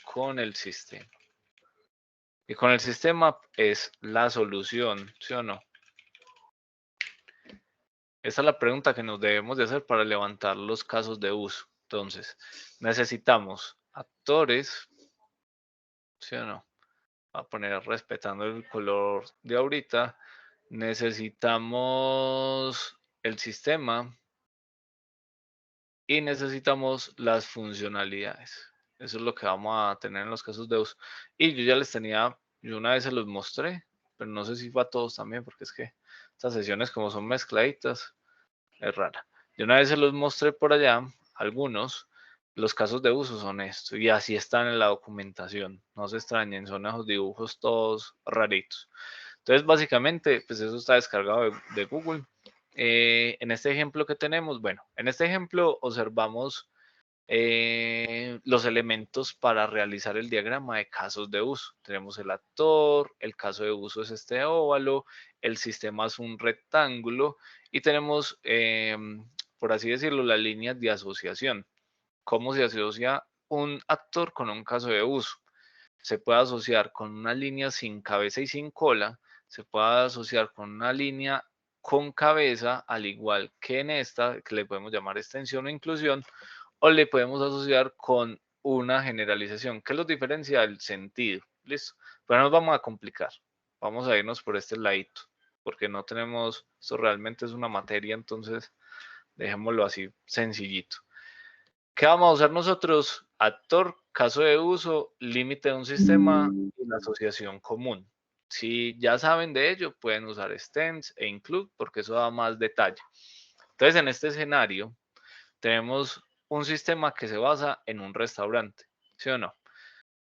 con el sistema. Y con el sistema es la solución, ¿sí o no? Esa es la pregunta que nos debemos de hacer para levantar los casos de uso. Entonces, necesitamos actores, ¿sí o no? Voy a poner respetando el color de ahorita. Necesitamos el sistema y necesitamos las funcionalidades. Eso es lo que vamos a tener en los casos de uso. Y yo ya les tenía, yo una vez se los mostré, pero no sé si fue a todos también, porque es que estas sesiones como son mezcladitas, es rara. Yo una vez se los mostré por allá, algunos, los casos de uso son estos, y así están en la documentación. No se extrañen, son esos dibujos todos raritos. Entonces, básicamente, pues eso está descargado de Google. En este ejemplo que tenemos, bueno, en este ejemplo observamos los elementos para realizar el diagrama de casos de uso. Tenemos el actor, el caso de uso es este óvalo, el sistema es un rectángulo y tenemos, por así decirlo, las líneas de asociación. ¿Cómo se asocia un actor con un caso de uso? Se puede asociar con una línea sin cabeza y sin cola, se puede asociar con una línea con cabeza, al igual que en esta, que le podemos llamar extensión o inclusión, o le podemos asociar con una generalización. ¿Qué los diferencia? El sentido. Listo. Pero no nos vamos a complicar. Vamos a irnos por este ladito, porque no tenemos, esto realmente es una materia, entonces dejémoslo así sencillito. ¿Qué vamos a usar nosotros? Actor, caso de uso, límite de un sistema y la asociación común. Si ya saben de ello, pueden usar extends e include porque eso da más detalle. Entonces, en este escenario, tenemos un sistema que se basa en un restaurante, ¿sí o no?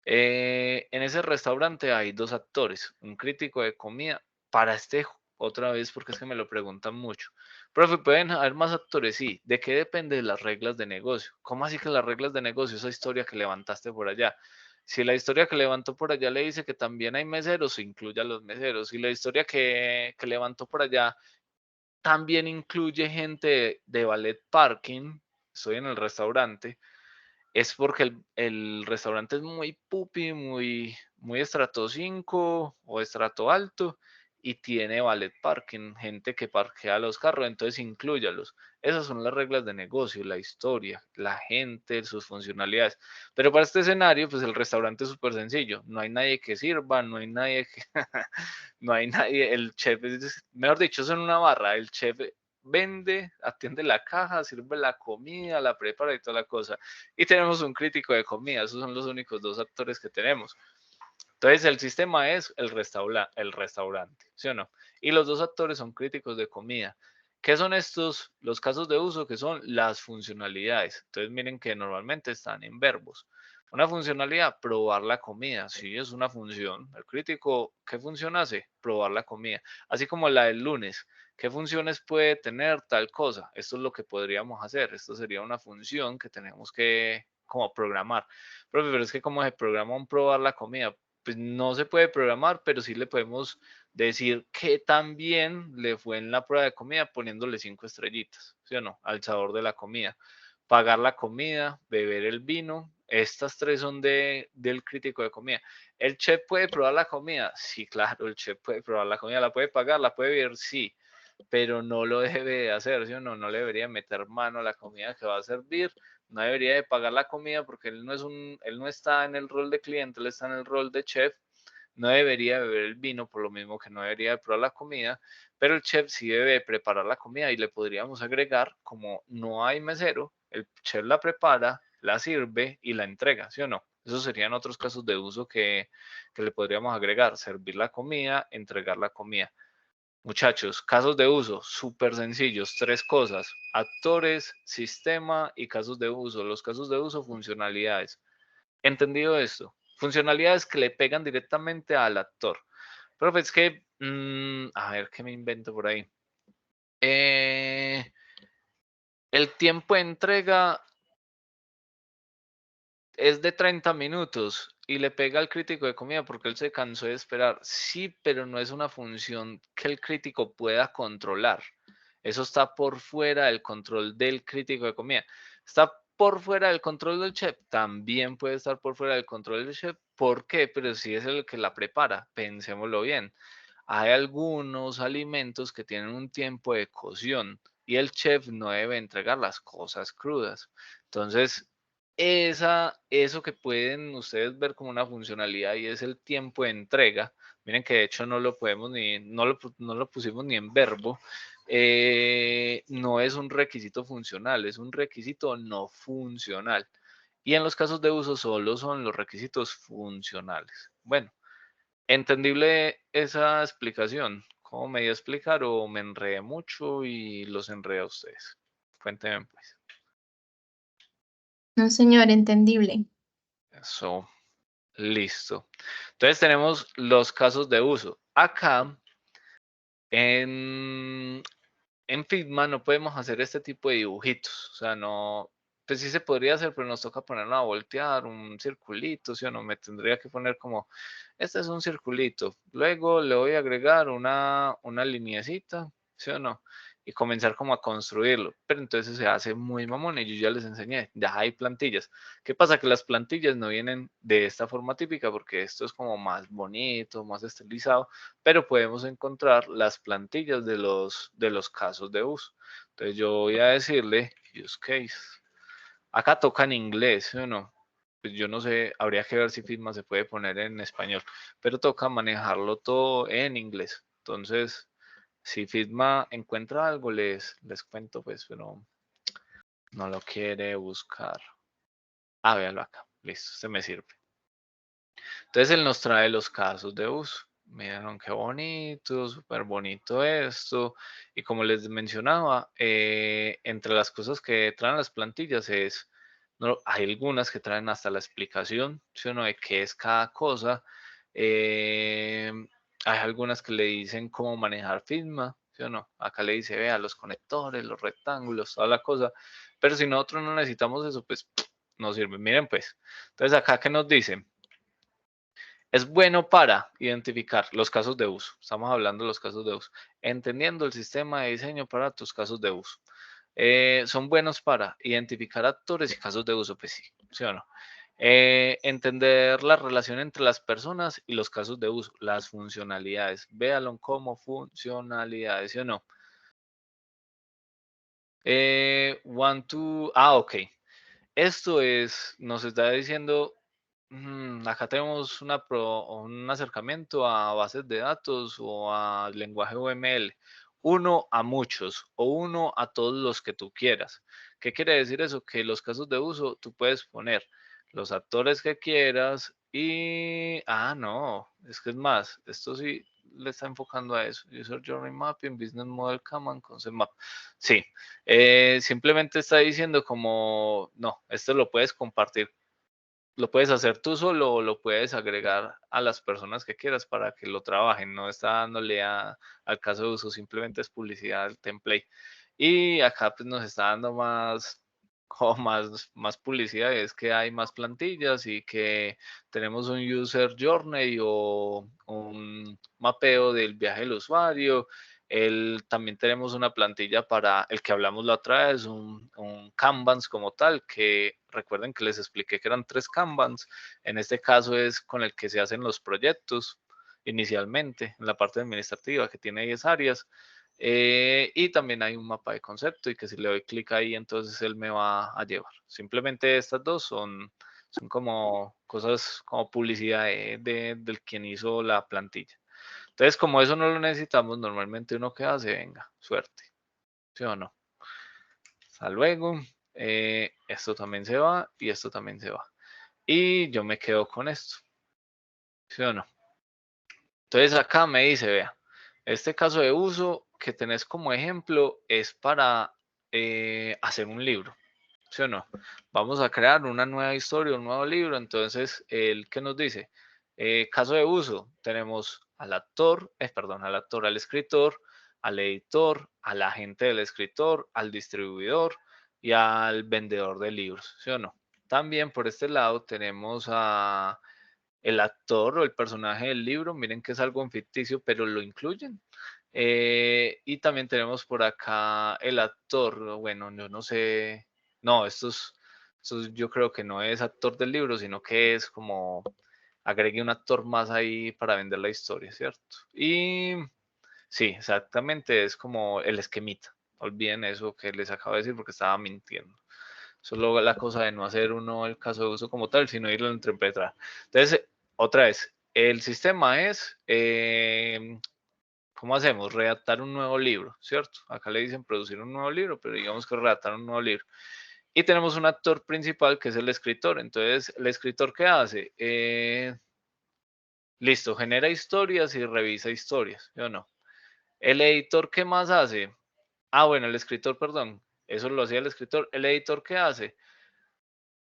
En ese restaurante hay dos actores, un crítico de comida. Para este, otra vez, porque es que me lo preguntan mucho. Profe, ¿pueden haber más actores? Sí. ¿De qué depende de las reglas de negocio? ¿Cómo así que las reglas de negocio? Esa historia que levantaste por allá. Si la historia que levantó por allá le dice que también hay meseros, incluye a los meseros. Si la historia que levantó por allá también incluye gente de ballet parking, estoy en el restaurante, es porque el restaurante es muy pupi, muy estrato 5 o estrato alto y tiene valet parking, gente que parquea los carros, entonces inclúyalos. Esas son las reglas de negocio, la historia, la gente, sus funcionalidades. Pero para este escenario, pues el restaurante es súper sencillo. No hay nadie que sirva, no hay nadie que... no hay nadie, el chef, mejor dicho, es en una barra, el chef vende, atiende la caja, sirve la comida, la prepara y toda la cosa. Y tenemos un crítico de comida, esos son los únicos dos actores que tenemos. Entonces el sistema es el restaurante, ¿sí o no? Y los dos actores son críticos de comida. ¿Qué son estos? Los casos de uso, que son las funcionalidades. Entonces miren que normalmente están en verbos. Una funcionalidad, probar la comida. Sí, es una función. El crítico, ¿qué función hace? Probar la comida. Así como la del lunes. ¿Qué funciones puede tener tal cosa? Esto es lo que podríamos hacer. Esto sería una función que tenemos que como programar. Pero es que ¿cómo se programa un probar la comida? Pues no se puede programar, pero sí le podemos decir que también le fue en la prueba de comida poniéndole 5 estrellitas, ¿sí o no? Al sabor de la comida. Pagar la comida, beber el vino. Estas tres son del crítico de comida. ¿El chef puede probar la comida? Sí, claro, el chef puede probar la comida. ¿La puede pagar? ¿La puede beber? Sí, pero no lo debe de hacer, ¿sí o no? No le debería meter mano a la comida que va a servir. No debería de pagar la comida porque él no está en el rol de cliente, él está en el rol de chef. No debería beber el vino, por lo mismo que no debería de probar la comida, pero el chef sí debe preparar la comida y le podríamos agregar, como no hay mesero, el chef la prepara, la sirve y la entrega, ¿sí o no? Esos serían otros casos de uso que le podríamos agregar, servir la comida, entregar la comida. Muchachos, casos de uso, súper sencillos, tres cosas, actores, sistema y casos de uso. Los casos de uso, funcionalidades. ¿Entendido esto? Funcionalidades que le pegan directamente al actor. Profe, es que, a ver, ¿qué me invento por ahí? El tiempo de entrega es de 30 minutos y le pega al crítico de comida porque él se cansó de esperar. Sí, pero no es una función que el crítico pueda controlar. Eso está por fuera del control del crítico de comida. Está por fuera del control del chef. También puede estar por fuera del control del chef. ¿Por qué? Pero si es el que la prepara, pensémoslo bien. Hay algunos alimentos que tienen un tiempo de cocción y el chef no debe entregar las cosas crudas. Entonces, eso que pueden ustedes ver como una funcionalidad y es el tiempo de entrega. Miren que de hecho no lo podemos no lo pusimos ni en verbo. No es un requisito funcional, es un requisito no funcional. Y en los casos de uso solo son los requisitos funcionales. Bueno, entendible esa explicación. ¿Cómo me dio a explicar o me enredé mucho y los enredé a ustedes? Cuéntenme pues. No, señor, entendible. Eso. Listo. Entonces tenemos los casos de uso. Acá en Figma no podemos hacer este tipo de dibujitos. O sea, no, pues sí se podría hacer, pero nos toca ponerlo a voltear, un circulito, ¿sí o no? Me tendría que poner como, este es un circulito. Luego le voy a agregar una lineecita, ¿sí o no? Y comenzar como a construirlo. Pero entonces se hace muy mamón y yo ya les enseñé, ya hay plantillas. ¿Qué pasa? Que las plantillas no vienen de esta forma típica porque esto es como más bonito, más estilizado, pero podemos encontrar las plantillas de los casos de uso. Entonces yo voy a decirle use case. Acá toca en inglés, ¿sí o no? Pues yo no sé, habría que ver si Figma se puede poner en español, pero toca manejarlo todo en inglés. Entonces, si Figma encuentra algo, les cuento, pues, pero no lo quiere buscar. Ah, véalo acá. Listo, se me sirve. Entonces él nos trae los casos de uso. Miren qué bonito, súper bonito esto. Y como les mencionaba, entre las cosas que traen las plantillas es, no, hay algunas que traen hasta la explicación, ¿sí o no? De qué es cada cosa. Hay algunas que le dicen cómo manejar Figma, ¿sí o no? Acá le dice, vea, los conectores, los rectángulos, toda la cosa. Pero si nosotros no necesitamos eso, pues no sirve. Miren pues. Entonces acá, ¿qué nos dicen? Es bueno para identificar los casos de uso. Estamos hablando de los casos de uso. Entendiendo el sistema de diseño para tus casos de uso. Son buenos para identificar actores y casos de uso, pues sí, ¿sí o no? Entender la relación entre las personas y los casos de uso, las funcionalidades. Véanlo como funcionalidades, ¿sí o no? Ok. Esto nos está diciendo, acá tenemos un acercamiento a bases de datos o a lenguaje UML. Uno a muchos o uno a todos los que tú quieras. ¿Qué quiere decir eso? Que los casos de uso tú puedes poner los actores que quieras y... Ah, no, es que es más, esto sí, le está enfocando a eso. User Journey Mapping, Business Model Kanban, Concept Map. Sí, simplemente está diciendo como, no, esto lo puedes compartir, lo puedes hacer tú solo o lo puedes agregar a las personas que quieras para que lo trabajen. No está dándole al caso de uso, simplemente es publicidad del template. Y acá pues nos está dando más publicidad, es que hay más plantillas y que tenemos un user journey o un mapeo del viaje del usuario. También tenemos una plantilla para el que hablamos la otra vez, un Kanbans como tal, que recuerden que les expliqué que eran 3 Kanbans. En este caso es con el que se hacen los proyectos inicialmente en la parte administrativa, que tiene 10 áreas. Y también hay un mapa de concepto y que si le doy clic ahí, entonces él me va a llevar. Simplemente estas dos son como cosas como publicidad del quien hizo la plantilla. Entonces, como eso no lo necesitamos, normalmente uno que hace, venga, suerte. ¿Sí o no? Hasta luego. Esto también se va y esto también se va. Y yo me quedo con esto. ¿Sí o no? Entonces acá me dice, vea, este caso de uso que tenés como ejemplo es para hacer un libro, ¿sí o no? Vamos a crear una nueva historia, un nuevo libro. Entonces, ¿qué nos dice? Caso de uso, tenemos al actor, al escritor, al editor, al agente del escritor, al distribuidor y al vendedor de libros, ¿sí o no? También por este lado tenemos a el actor o el personaje del libro, miren que es algo ficticio, pero lo incluyen. Y también tenemos por acá el actor, bueno, yo no sé, no, estos yo creo que no es actor del libro, sino que es como agregue un actor más ahí para vender la historia, ¿cierto? Y sí, exactamente, es como el esquemita. Olviden eso que les acabo de decir porque estaba mintiendo. Solo la cosa de no hacer uno el caso de uso como tal, sino irlo a interpretar. Entonces, otra vez, el sistema es, ¿cómo hacemos? Redactar un nuevo libro, ¿cierto? Acá le dicen producir un nuevo libro, pero digamos que redactar un nuevo libro. Y tenemos un actor principal que es el escritor. Entonces, ¿el escritor qué hace? Listo, genera historias y revisa historias, ¿sí o no? ¿El editor qué más hace? Ah, bueno, el escritor, perdón. Eso lo hacía el escritor. ¿El editor qué hace?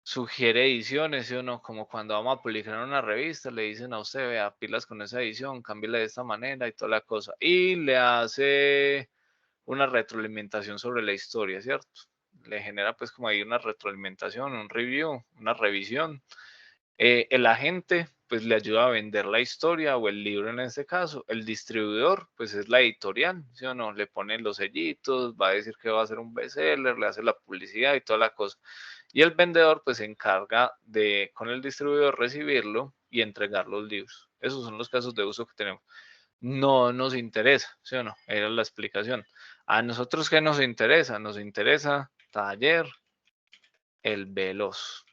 Sugiere ediciones, ¿sí o no? Como cuando vamos a publicar en una revista, le dicen a usted, vea, pilas con esa edición, cámbiala de esta manera y toda la cosa. Y le hace una retroalimentación sobre la historia, ¿cierto? Le genera pues como ahí una retroalimentación, un review, una revisión. El agente pues le ayuda a vender la historia o el libro en este caso. El distribuidor pues es la editorial, ¿sí o no? Le pone los sellitos, va a decir que va a ser un bestseller, le hace la publicidad y toda la cosa. Y el vendedor pues se encarga de con el distribuidor recibirlo y entregar los libros. Esos son los casos de uso que tenemos. No nos interesa, ¿sí o no? Era la explicación. A nosotros, ¿qué nos interesa? Nos interesa taller el veloz.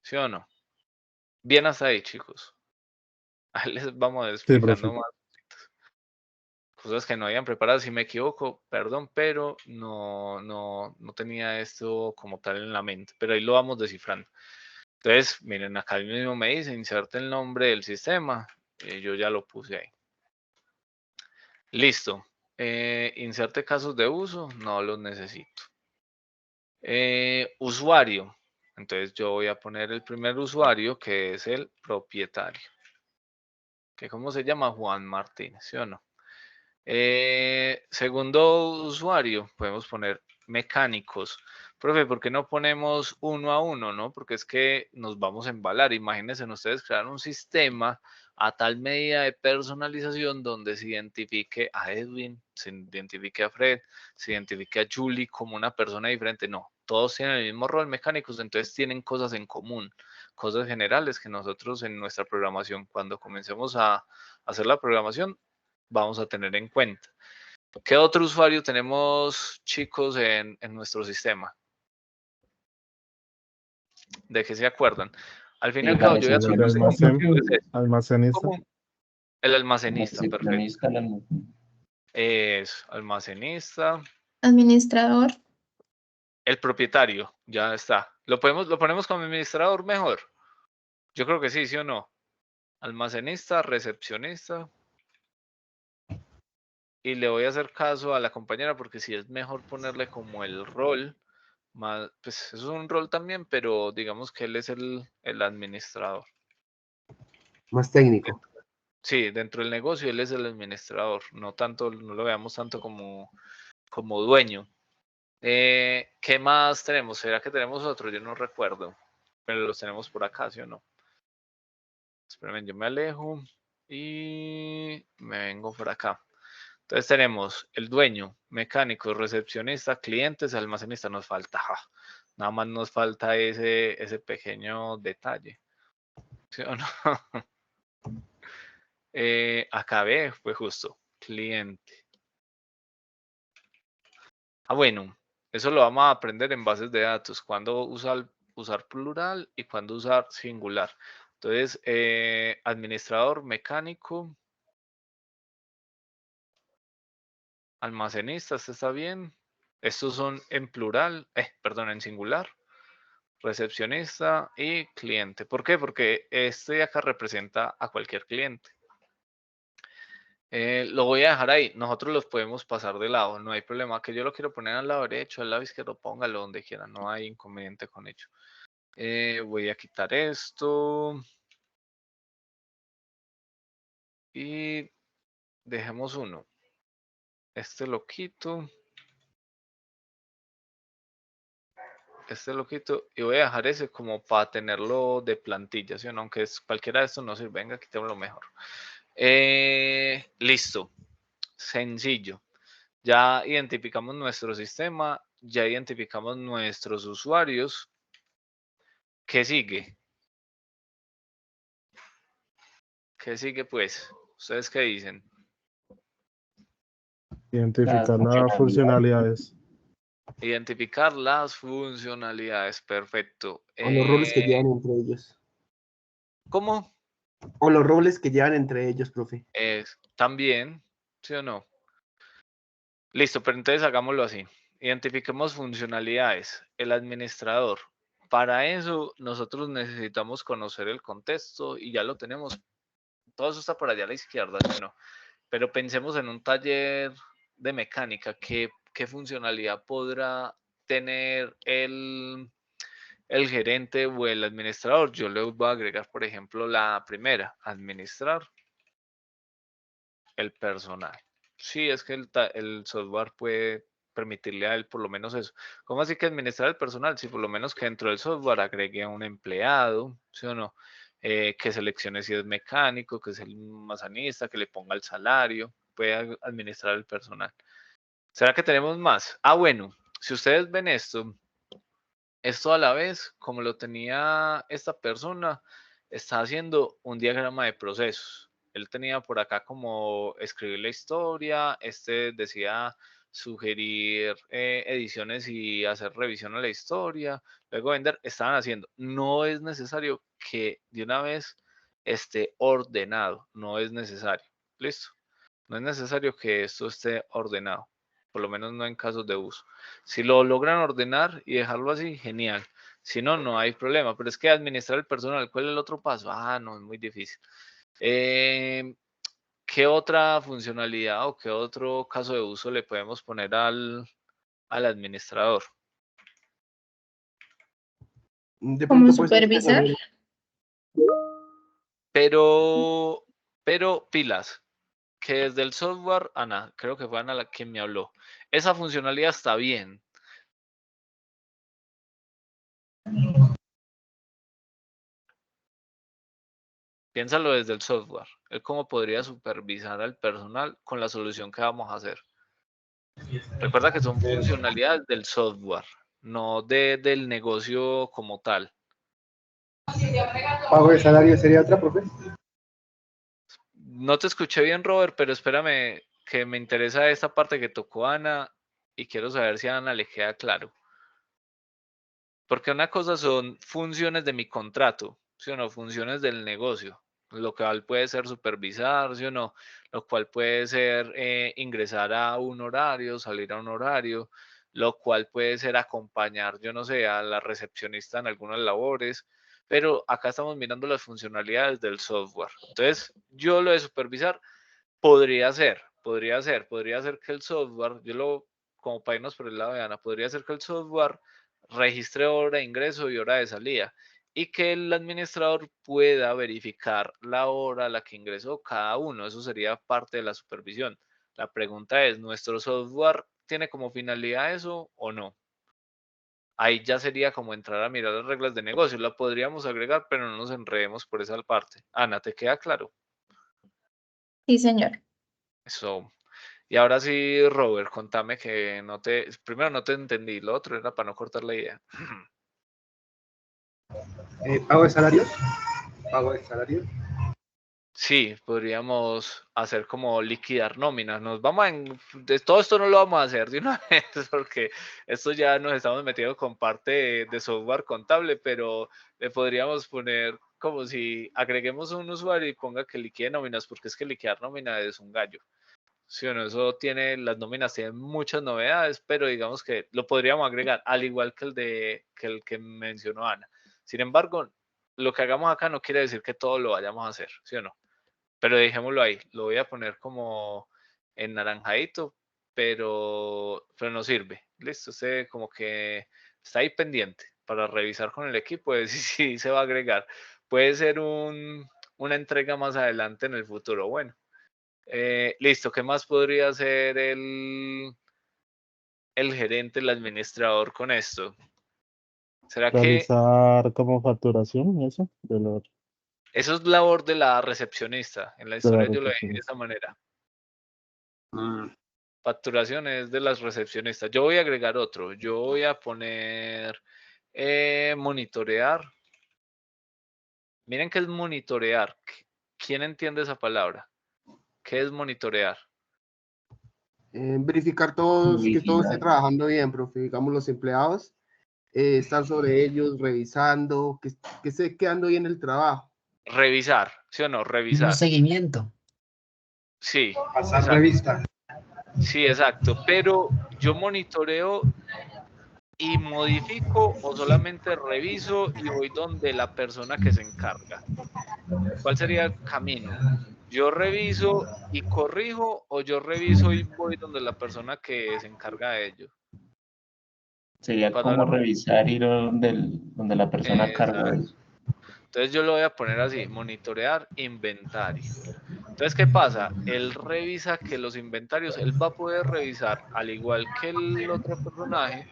¿Sí o no? Bien hasta ahí, chicos. Ahí les vamos Sí, explicando profe. más cosas que no habían preparado. Si me equivoco, perdón, pero no tenía esto como tal en la mente. Pero ahí lo vamos descifrando. Entonces, miren, acá mismo me dice, inserte el nombre del sistema. Yo ya lo puse ahí. Listo. Inserte casos de uso. No los necesito. Usuario. Entonces yo voy a poner el primer usuario que es el propietario. Que ¿cómo se llama? Juan Martínez, ¿sí o no? Segundo usuario, podemos poner mecánicos. Profe, ¿por qué no ponemos uno a uno, no? Porque es que nos vamos a embalar. Imagínense ustedes crear un sistema a tal medida de personalización donde se identifique a Edwin, se identifique a Fred, se identifique a Julie como una persona diferente. No, todos tienen el mismo rol mecánicos, entonces tienen cosas en común, cosas generales que nosotros en nuestra programación, cuando comencemos a hacer la programación, vamos a tener en cuenta. ¿Qué otro usuario tenemos, chicos, en nuestro sistema? ¿De qué se acuerdan? Al fin y al cabo, yo ya El de almacenista. el almacenista, perfecto. Es almacenista. Administrador. El propietario, ya está. ¿Lo ponemos como administrador mejor? Yo creo que sí, ¿sí o no? Almacenista, recepcionista. y le voy a hacer caso a la compañera porque sí es mejor ponerle como el rol, más, pues eso es un rol también, pero digamos que él es el administrador. Más técnico. Sí, dentro del negocio él es el administrador, no tanto, no lo veamos tanto como dueño. ¿Qué más tenemos? ¿Será que tenemos otro? Yo no recuerdo, pero los tenemos por acá, ¿sí o no? Espérenme, yo me alejo y me vengo por acá. Entonces tenemos el dueño, mecánico, recepcionista, clientes, almacenista. Nos falta, nada más nos falta ese pequeño detalle. ¿Sí o no? Acá ve, fue justo, cliente. Bueno, eso lo vamos a aprender en bases de datos, cuándo usar plural y cuándo usar singular. Entonces, administrador, mecánico, almacenista, ¿este está bien? Estos son en plural, perdón, en singular, recepcionista y cliente. ¿Por qué? Porque este de acá representa a cualquier cliente. Lo voy a dejar ahí. Nosotros los podemos pasar de lado, no hay problema. Que yo lo quiero poner al lado derecho, al lado izquierdo, póngalo donde quiera, no hay inconveniente con ello. Voy a quitar esto. Y dejemos uno. Este lo quito. Este lo quito. Y voy a dejar ese como para tenerlo de plantilla, ¿sí o no? Aunque cualquiera de estos no sirve. Venga, quitémoslo mejor. Listo. Sencillo. Ya identificamos nuestro sistema. Ya identificamos nuestros usuarios. ¿Qué sigue? ¿Qué sigue pues? ¿Ustedes qué dicen? Identificar las funcionalidades. Identificar las funcionalidades. Perfecto. O los roles que llevan entre ellos. ¿Cómo? O los roles que llevan entre ellos, profe. También, ¿sí o no? Listo, pero entonces hagámoslo así. Identifiquemos funcionalidades. El administrador. Para eso nosotros necesitamos conocer el contexto y ya lo tenemos. Todo eso está por allá a la izquierda, ¿sí o no? Pero pensemos en un taller de mecánica. ¿Qué funcionalidad podrá tener el gerente o el administrador? Yo le voy a agregar, por ejemplo, la primera, administrar el personal. Sí, es que el software puede permitirle a él por lo menos eso. ¿Cómo así que administrar el personal? Si por lo menos que dentro del software agregue a un empleado, ¿sí o no? Que seleccione si es mecánico, que es el almacenista, que le ponga el salario, puede administrar el personal. ¿Será que tenemos más? Bueno, si ustedes ven esto a la vez, como lo tenía esta persona, está haciendo un diagrama de procesos. Él tenía por acá como escribir la historia, este decía sugerir ediciones y hacer revisión a la historia, luego vender, estaban haciendo. No es necesario que de una vez esté ordenado, no es necesario. ¿Listo? No es necesario que esto esté ordenado, por lo menos no en casos de uso. Si lo logran ordenar y dejarlo así, genial. Si no, no hay problema. Pero es que administrar el personal, ¿cuál es el otro paso? No, es muy difícil. ¿Qué otra funcionalidad o qué otro caso de uso le podemos poner al administrador? De ¿Como pronto, pues, supervisar? Pero pilas, que desde el software, Ana, creo que fue Ana la que me habló. Esa funcionalidad está bien. Piénsalo desde el software. Él cómo podría supervisar al personal con la solución que vamos a hacer. Recuerda que son funcionalidades del software, no del negocio como tal. pago de salario sería otra, profe. No te escuché bien, Robert, pero espérame, que me interesa esta parte que tocó Ana y quiero saber si a Ana le queda claro. Porque una cosa son funciones de mi contrato, ¿sí o no? Funciones del negocio, lo cual puede ser supervisar, ¿sí o no? Lo cual puede ser ingresar a un horario, salir a un horario, lo cual puede ser acompañar, yo no sé, a la recepcionista en algunas labores, pero acá estamos mirando las funcionalidades del software. Entonces, yo lo de supervisar podría ser, podría ser que el software, como para irnos por el lado de Ana, podría ser que el software registre hora de ingreso y hora de salida y que el administrador pueda verificar la hora a la que ingresó cada uno. Eso sería parte de la supervisión. La pregunta es, ¿nuestro software tiene como finalidad eso o no? Ahí ya sería como entrar a mirar las reglas de negocio. La podríamos agregar, pero no nos enredemos por esa parte. Ana, ¿te queda claro? Sí, señor. Eso. Y ahora sí, Robert, contame que primero no te entendí, lo otro era para no cortar la idea. ¿Pago de salarios? ¿Pago de salarios? Sí, podríamos hacer como liquidar nóminas. De todo esto no lo vamos a hacer de una vez porque esto ya nos estamos metiendo con parte de software contable, pero le podríamos poner como si agreguemos un usuario y ponga que liquide nóminas, porque es que liquidar nómina es un gallo. Sí, bueno, las nóminas tienen muchas novedades, pero digamos que lo podríamos agregar, al igual que el que mencionó Ana. Sin embargo, lo que hagamos acá no quiere decir que todo lo vayamos a hacer, ¿sí o no? Pero dejémoslo ahí, lo voy a poner como en naranjadito, pero no sirve. Listo, usted como que está ahí pendiente para revisar con el equipo, de si se va a agregar. Puede ser una entrega más adelante en el futuro. Bueno. Listo, ¿qué más podría hacer el gerente, el administrador con esto? ¿Será que Realizar como facturación y eso, eso es labor de la recepcionista? En la de la historia yo lo dejé de recepción. esa manera. Facturación es de las recepcionistas. Yo voy a agregar otro. Yo voy a poner monitorear. Miren qué es monitorear. ¿Quién entiende esa palabra? ¿Qué es monitorear? Verificar que todo esté trabajando bien, profe. Digamos, los empleados, estar sobre ellos, revisando, que esté quedando bien el trabajo. Revisar, ¿sí o no? Un Revisar. seguimiento. Sí, Pasar exacto. revista. Sí, exacto. Pero yo monitoreo y modifico o solamente reviso y voy donde la persona que se encarga. ¿Cuál sería el camino? ¿Yo reviso y corrijo o yo reviso y voy donde la persona que se encarga de ello? Sería Cuando como hablamos, revisar ir donde la persona a cargo de exacto. eso. Entonces yo lo voy a poner así, monitorear inventario. Entonces, ¿qué pasa? Él revisa que los inventarios, él va a poder revisar, al igual que el otro personaje,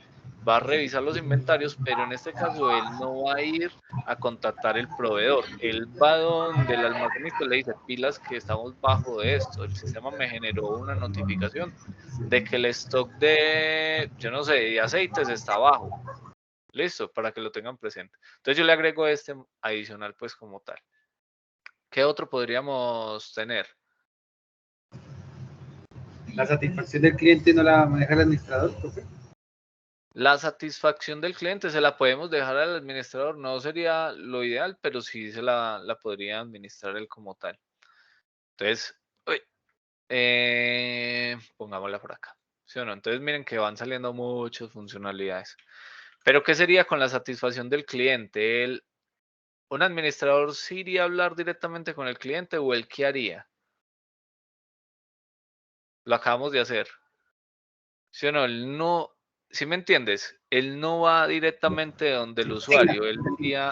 va a revisar los inventarios, pero en este caso él no va a ir a contactar el proveedor. Él va donde el almacenista le dice, pilas que estamos bajo de esto. El sistema me generó una notificación de que el stock de, yo no sé, de aceites está bajo. Listo, para que lo tengan presente. Entonces yo le agrego este adicional, pues como tal. ¿Qué otro podríamos tener? La satisfacción del cliente no la maneja el administrador, profe. La satisfacción del cliente se la podemos dejar al administrador, no sería lo ideal, pero sí la podría administrar él como tal. Entonces, pongámosla por acá. ¿Sí o no? Entonces miren que van saliendo muchas funcionalidades. Pero ¿qué sería con la satisfacción del cliente? ¿Un administrador sí iría a hablar directamente con el cliente o él qué haría? Lo acabamos de hacer. ¿Sí o no? Él no, ¿sí me entiendes? Él no va directamente donde el usuario, él iría,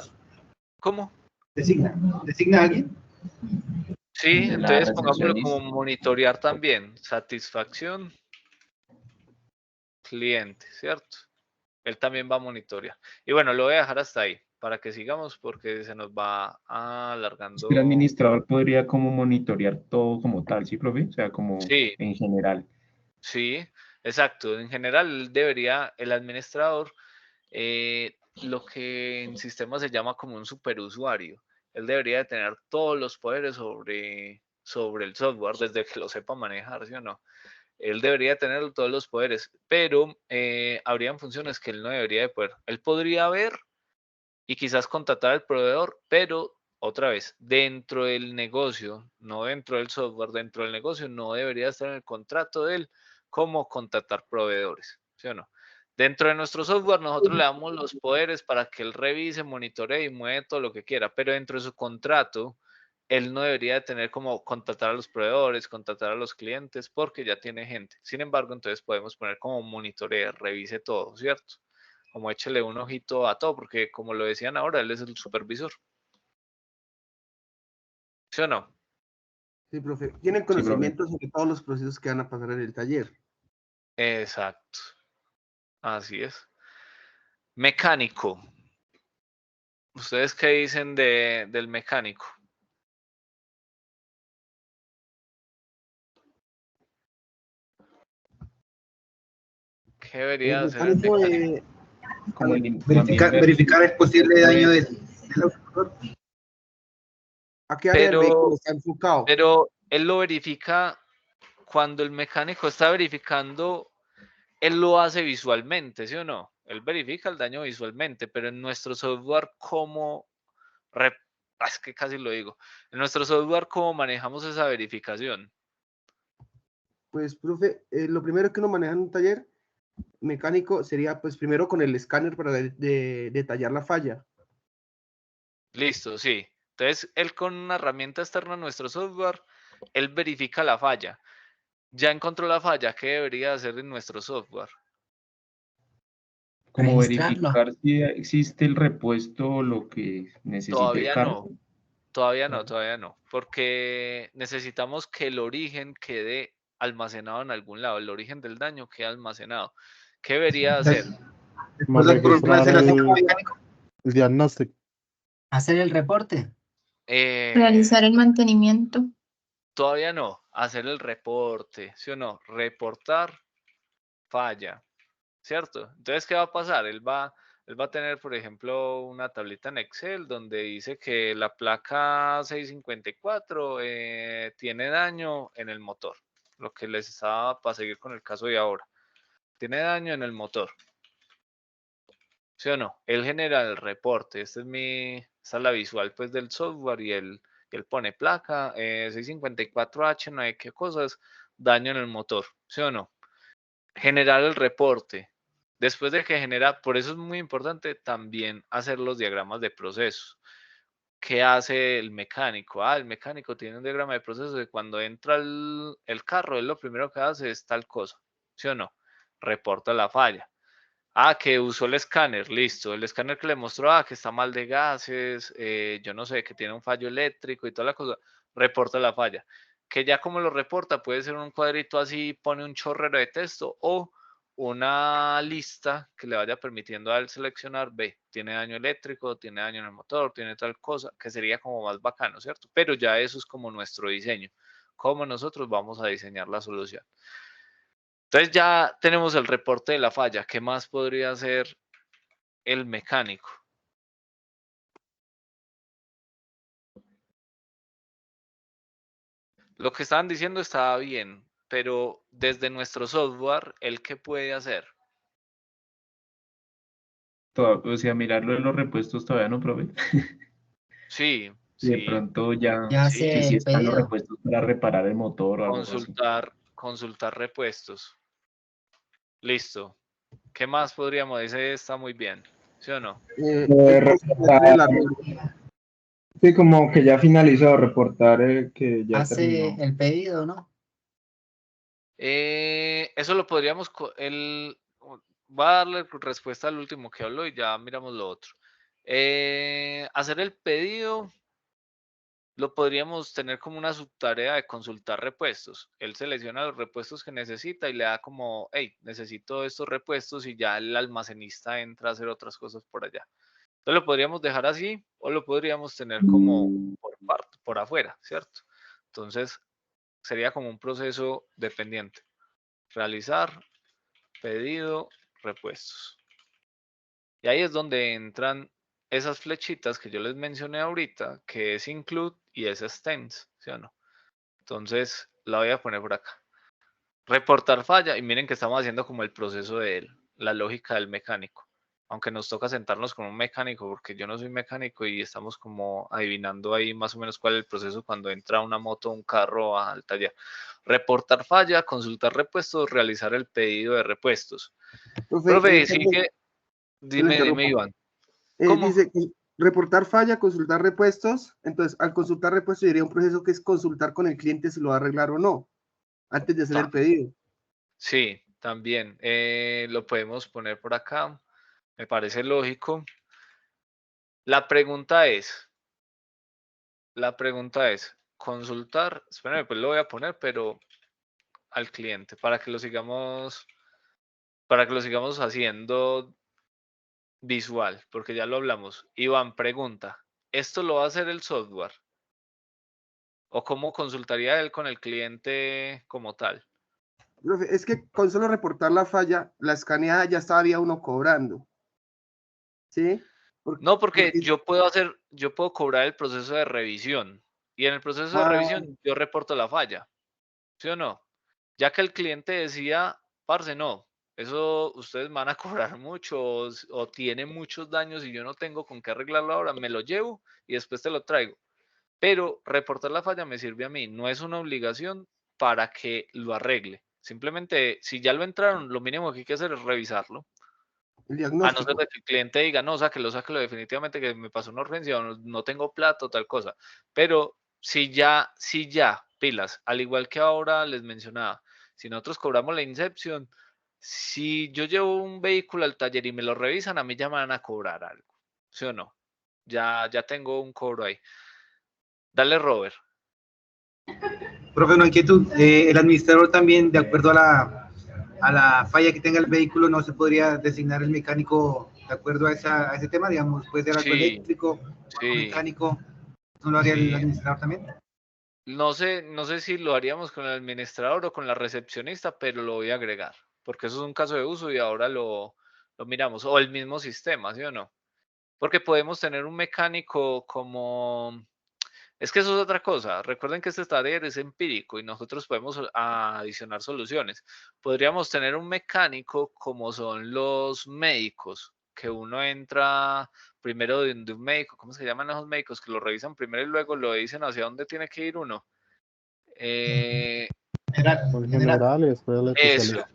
¿cómo? Designa a alguien. Sí, De la entonces pongámoslo como recepcionista. monitorear también, satisfacción cliente, ¿cierto? Él también va a monitorear. Y bueno, lo voy a dejar hasta ahí para que sigamos porque se nos va alargando. El administrador podría como monitorear todo como tal, ¿sí, profe? O sea, como Sí, en general. sí, exacto. En general debería el administrador, lo que en sistema se llama como un superusuario. Él debería de tener todos los poderes sobre el software desde que lo sepa manejar, ¿sí o no? Él debería tener todos los poderes, pero habrían funciones que él no debería de poder. Él podría ver y quizás contratar al proveedor, pero otra vez, dentro del negocio, no dentro del software, dentro del negocio, no debería estar en el contrato de él cómo contratar proveedores, ¿sí o no? Dentro de nuestro software, nosotros le damos los poderes para que él revise, monitoree y mueve todo lo que quiera, pero dentro de su contrato, él no debería tener como contratar a los proveedores, contratar a los clientes, porque ya tiene gente. Sin embargo, entonces podemos poner como monitoree, revise todo, ¿cierto? Como échele un ojito a todo, porque como lo decían ahora, él es el supervisor. ¿Sí o no? Sí, profe. Tienen profe. conocimiento sobre todos los procesos que van a pasar en el taller. Exacto. Así es. Mecánico. ¿Ustedes qué dicen del mecánico? ¿Qué debería El hacer el mecánico, mecánico? Como el Verificar el posible daño del automóvil. ¿a qué área del Pero, vehículo está enfocado? pero él lo verifica cuando el mecánico está verificando, él lo hace visualmente, ¿sí o no? Él verifica el daño visualmente, pero en nuestro software, es que casi lo digo, en nuestro software, ¿cómo manejamos esa verificación? Pues, profe, lo primero que uno maneja en un taller mecánico sería, pues, primero con el escáner para detallar la falla. Listo, sí. Entonces, él con una herramienta externa a nuestro software, él verifica la falla. Ya encontró la falla, ¿qué debería hacer en nuestro software? como Registrarlo. verificar si existe el repuesto o lo que necesita el Todavía carro. no. Todavía no, porque necesitamos que el origen quede almacenado en algún lado, el origen del daño quede almacenado. ¿Qué debería hacer? Como Después del problema registrar se lo hace mecánico. el diagnóstico. Hacer el reporte. Realizar el mantenimiento. Todavía no, hacer el reporte, ¿sí o no? Reportar falla, ¿cierto? Entonces, ¿qué va a pasar? Él va a tener, por ejemplo, una tablita en Excel donde dice que la placa 654 tiene daño en el motor, lo que les estaba para seguir con el caso de ahora. Tiene daño en el motor. ¿Sí o no? Él genera el reporte. Esta es la visual pues del software y él pone placa 654H, no hay qué cosas, daño en el motor. ¿Sí o no? Generar el reporte. Después de que genera, por eso es muy importante también hacer los diagramas de procesos. ¿Qué hace el mecánico? El mecánico tiene un diagrama de procesos de cuando entra el carro, él lo primero que hace es tal cosa. ¿Sí o no? Reporta la falla. Que usó el escáner, listo. El escáner que le mostró, que está mal de gases, yo no sé, que tiene un fallo eléctrico y toda la cosa, reporta la falla. Que ya como lo reporta, puede ser un cuadrito así, pone un chorrero de texto o una lista que le vaya permitiendo a él seleccionar, tiene daño eléctrico, tiene daño en el motor, tiene tal cosa, que sería como más bacano, ¿cierto? Pero ya eso es como nuestro diseño, cómo nosotros vamos a diseñar la solución. Entonces ya tenemos el reporte de la falla. ¿Qué más podría hacer el mecánico? Lo que estaban diciendo estaba bien, pero desde nuestro software, ¿el qué puede hacer? O sea, mirarlo en los repuestos todavía no, profe. Sí, Y de sí, pronto ya, Ya sí. que hace si el están los pedido. repuestos para reparar el motor o algo así. Consultar repuestos. Listo. ¿Qué más podríamos decir? Está muy bien, ¿sí o no? El consumo del arreglo. Sí, como que ya finalizó, reportar que ya Hace terminó. el pedido, ¿no? Eso lo podríamos, va a darle respuesta al último que habló y ya miramos lo otro. Hacer el pedido lo podríamos tener como una subtarea de consultar repuestos. Él selecciona los repuestos que necesita y le da como, hey, necesito estos repuestos y ya el almacenista entra a hacer otras cosas por allá. Entonces lo podríamos dejar así o lo podríamos tener como por afuera, ¿cierto? Entonces sería como un proceso dependiente. Realizar, pedido, repuestos. Y ahí es donde entran esas flechitas que yo les mencioné ahorita, que es include y es extends, ¿sí o no? Entonces la voy a poner por acá. Reportar falla y miren que estamos haciendo como el proceso de él, la lógica del mecánico. Aunque nos toca sentarnos con un mecánico porque yo no soy mecánico y estamos como adivinando ahí más o menos cuál es el proceso cuando entra una moto o un carro al taller. Reportar falla, consultar repuestos, realizar el pedido de repuestos. Profe, Profe, perdón, sigue. que lo Dime, interrumpa. Iván. ¿Cómo? Dice que reportar falla, consultar repuestos. Entonces, al consultar repuestos, sería un proceso que es consultar con el cliente si lo va a arreglar o no, antes de hacer el pedido. Sí, también lo podemos poner por acá. Me parece lógico. La pregunta es, consultar, espérame, pues lo voy a poner, pero al cliente, para que lo sigamos haciendo visual, porque ya lo hablamos. Iván pregunta, ¿esto lo va a hacer el software? ¿O cómo consultaría él con el cliente como tal? Profe, es que con solo reportar la falla, la escaneada ya estaría uno cobrando. ¿Sí? No, porque yo puedo cobrar el proceso de revisión y en el proceso de revisión yo reporto la falla, ¿sí o no? Ya que el cliente decía, parce, no, eso ustedes van a cobrar mucho o tiene muchos daños y yo no tengo con qué arreglarlo ahora, me lo llevo y después te lo traigo. Pero reportar la falla me sirve a mí, no es una obligación para que lo arregle. Simplemente, si ya lo entraron, lo mínimo que hay que hacer es revisarlo. El A no ser diagnóstico. de que el cliente diga, no, sáquelo definitivamente que me pasó una urgencia o no tengo plata o tal cosa. Pero si ya, pilas, al igual que ahora les mencionaba, si nosotros cobramos la Inception, si yo llevo un vehículo al taller y me lo revisan, a mí ya me van a cobrar algo, ¿sí o no? Ya tengo un cobro ahí. Dale, Robert. Profe, una inquietud. El administrador también, de acuerdo a la falla que tenga el vehículo, no se podría designar el mecánico de acuerdo a ese tema, digamos, puede ser algo Sí, eléctrico, algo sí, mecánico. ¿No lo haría el sí. administrador también? No sé si lo haríamos con el administrador o con la recepcionista, pero lo voy a agregar, porque eso es un caso de uso y ahora lo miramos. O el mismo sistema, ¿sí o no? Porque podemos tener un mecánico como... Es que eso es otra cosa. Recuerden que este taller es empírico y nosotros podemos adicionar soluciones. Podríamos tener un mecánico como son los médicos, que uno entra primero de un médico, ¿cómo se llaman esos médicos? Que lo revisan primero y luego lo dicen hacia dónde tiene que ir uno. En general y después el Eso. especialista.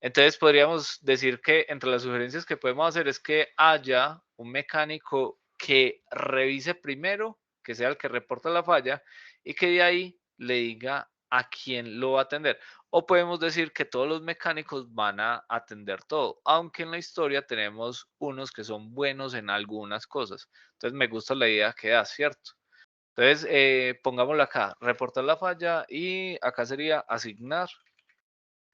Entonces podríamos decir que entre las sugerencias que podemos hacer es que haya un mecánico que revise primero, que sea el que reporta la falla y que de ahí le diga a quién lo va a atender. O podemos decir que todos los mecánicos van a atender todo, aunque en la historia tenemos unos que son buenos en algunas cosas. Entonces me gusta la idea que da, ¿cierto? Entonces pongámoslo acá, reportar la falla y acá sería asignar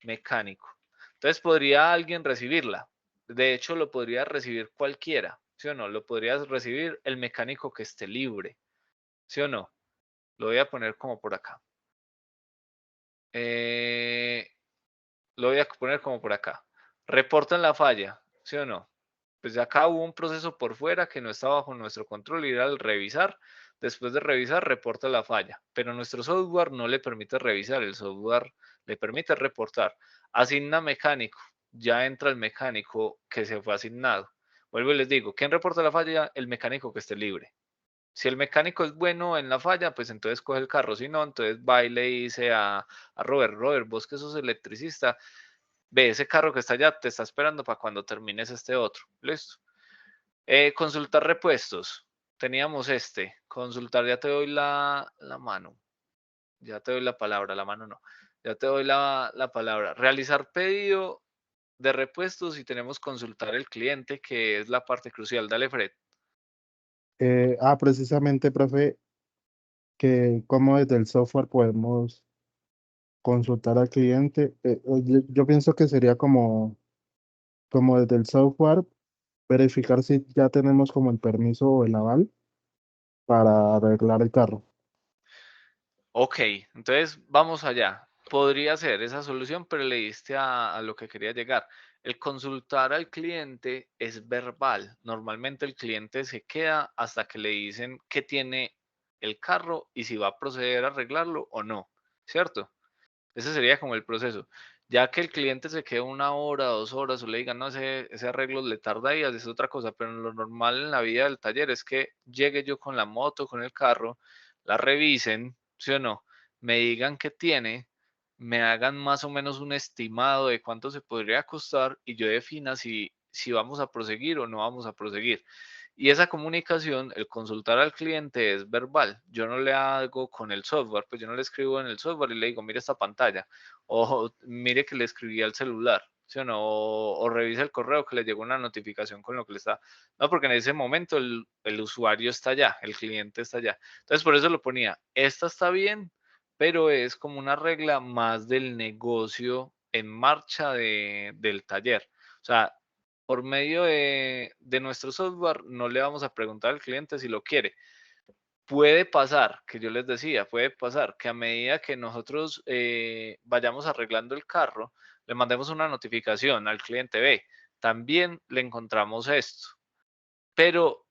mecánico. Entonces podría alguien recibirla. De hecho, lo podría recibir cualquiera, ¿sí o no? Lo podría recibir el mecánico que esté libre, ¿sí o no? Lo voy a poner como por acá. Lo voy a poner como por acá. Reportan la falla, ¿sí o no? Pues acá hubo un proceso por fuera que no está bajo nuestro control y al revisar. Después de revisar, reporta la falla. Pero nuestro software no le permite revisar, el software le permite reportar. Asigna mecánico. Ya entra el mecánico que se fue asignado. Vuelvo y les digo, ¿quién reporta la falla? El mecánico que esté libre. Si el mecánico es bueno en la falla, pues entonces coge el carro. Si no, entonces va y le dice a Robert, vos que sos electricista, ve ese carro que está allá, te está esperando para cuando termines este otro. Listo. Consultar repuestos. Teníamos consultar, ya te doy la mano. Ya te doy la palabra, la mano no. Ya te doy la palabra. Realizar pedido de repuestos y tenemos consultar el cliente, que es la parte crucial. Dale, Fred. Precisamente, profe, que como desde el software podemos consultar al cliente. Yo pienso que sería como desde el software verificar si ya tenemos como el permiso o el aval para arreglar el carro. Ok, entonces vamos allá. Podría ser esa solución, pero le diste a lo que quería llegar. El consultar al cliente es verbal. Normalmente el cliente se queda hasta que le dicen que tiene el carro y si va a proceder a arreglarlo o no, ¿cierto? Ese sería como el proceso. Ya que el cliente se quede 1 hora, 2 horas o le digan, no, ese arreglo le tarda días, es otra cosa, pero lo normal en la vida del taller es que llegue yo con la moto, con el carro, la revisen, ¿sí o no? Me digan qué tiene, me hagan más o menos un estimado de cuánto se podría costar y yo defina si vamos a proseguir o no vamos a proseguir. Y esa comunicación, el consultar al cliente es verbal. Yo no le hago con el software, pues yo no le escribo en el software y le digo, mire esta pantalla, o mire que le escribí al celular, ¿sí o no? O revise el correo que le llegó una notificación con lo que le está. No, porque en ese momento el usuario está allá, el cliente está allá. Entonces, por eso lo ponía, esta está bien, pero es como una regla más del negocio en marcha del taller. O sea, por medio de nuestro software no le vamos a preguntar al cliente si lo quiere. Puede pasar, que yo les decía, puede pasar que a medida que nosotros vayamos arreglando el carro, le mandemos una notificación al cliente, ve, también le encontramos esto, pero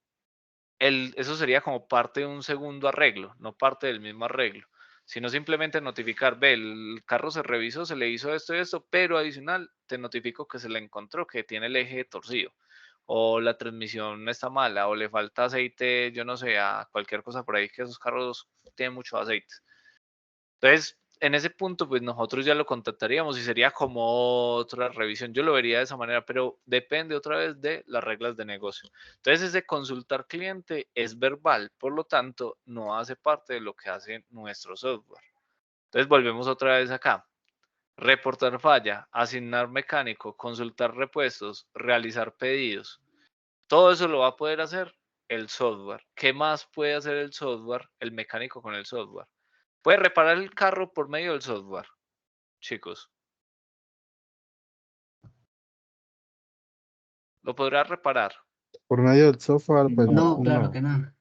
eso sería como parte de un segundo arreglo, no parte del mismo arreglo, sino simplemente notificar, ve, el carro se revisó, se le hizo esto y esto, pero adicional te notifico que se le encontró que tiene el eje torcido, o la transmisión está mala, o le falta aceite, yo no sé, a cualquier cosa por ahí, que esos carros tienen mucho aceite. Entonces, en ese punto, pues nosotros ya lo contactaríamos y sería como otra revisión. Yo lo vería de esa manera, pero depende otra vez de las reglas de negocio. Entonces, ese consultar cliente es verbal, por lo tanto, no hace parte de lo que hace nuestro software. Entonces, volvemos otra vez acá. Reportar falla, asignar mecánico, consultar repuestos, realizar pedidos. Todo eso lo va a poder hacer el software. ¿Qué más puede hacer el software, el mecánico con el software? Puede reparar el carro por medio del software, chicos. Lo podrá reparar. Por medio del software, pues No, claro no. que no.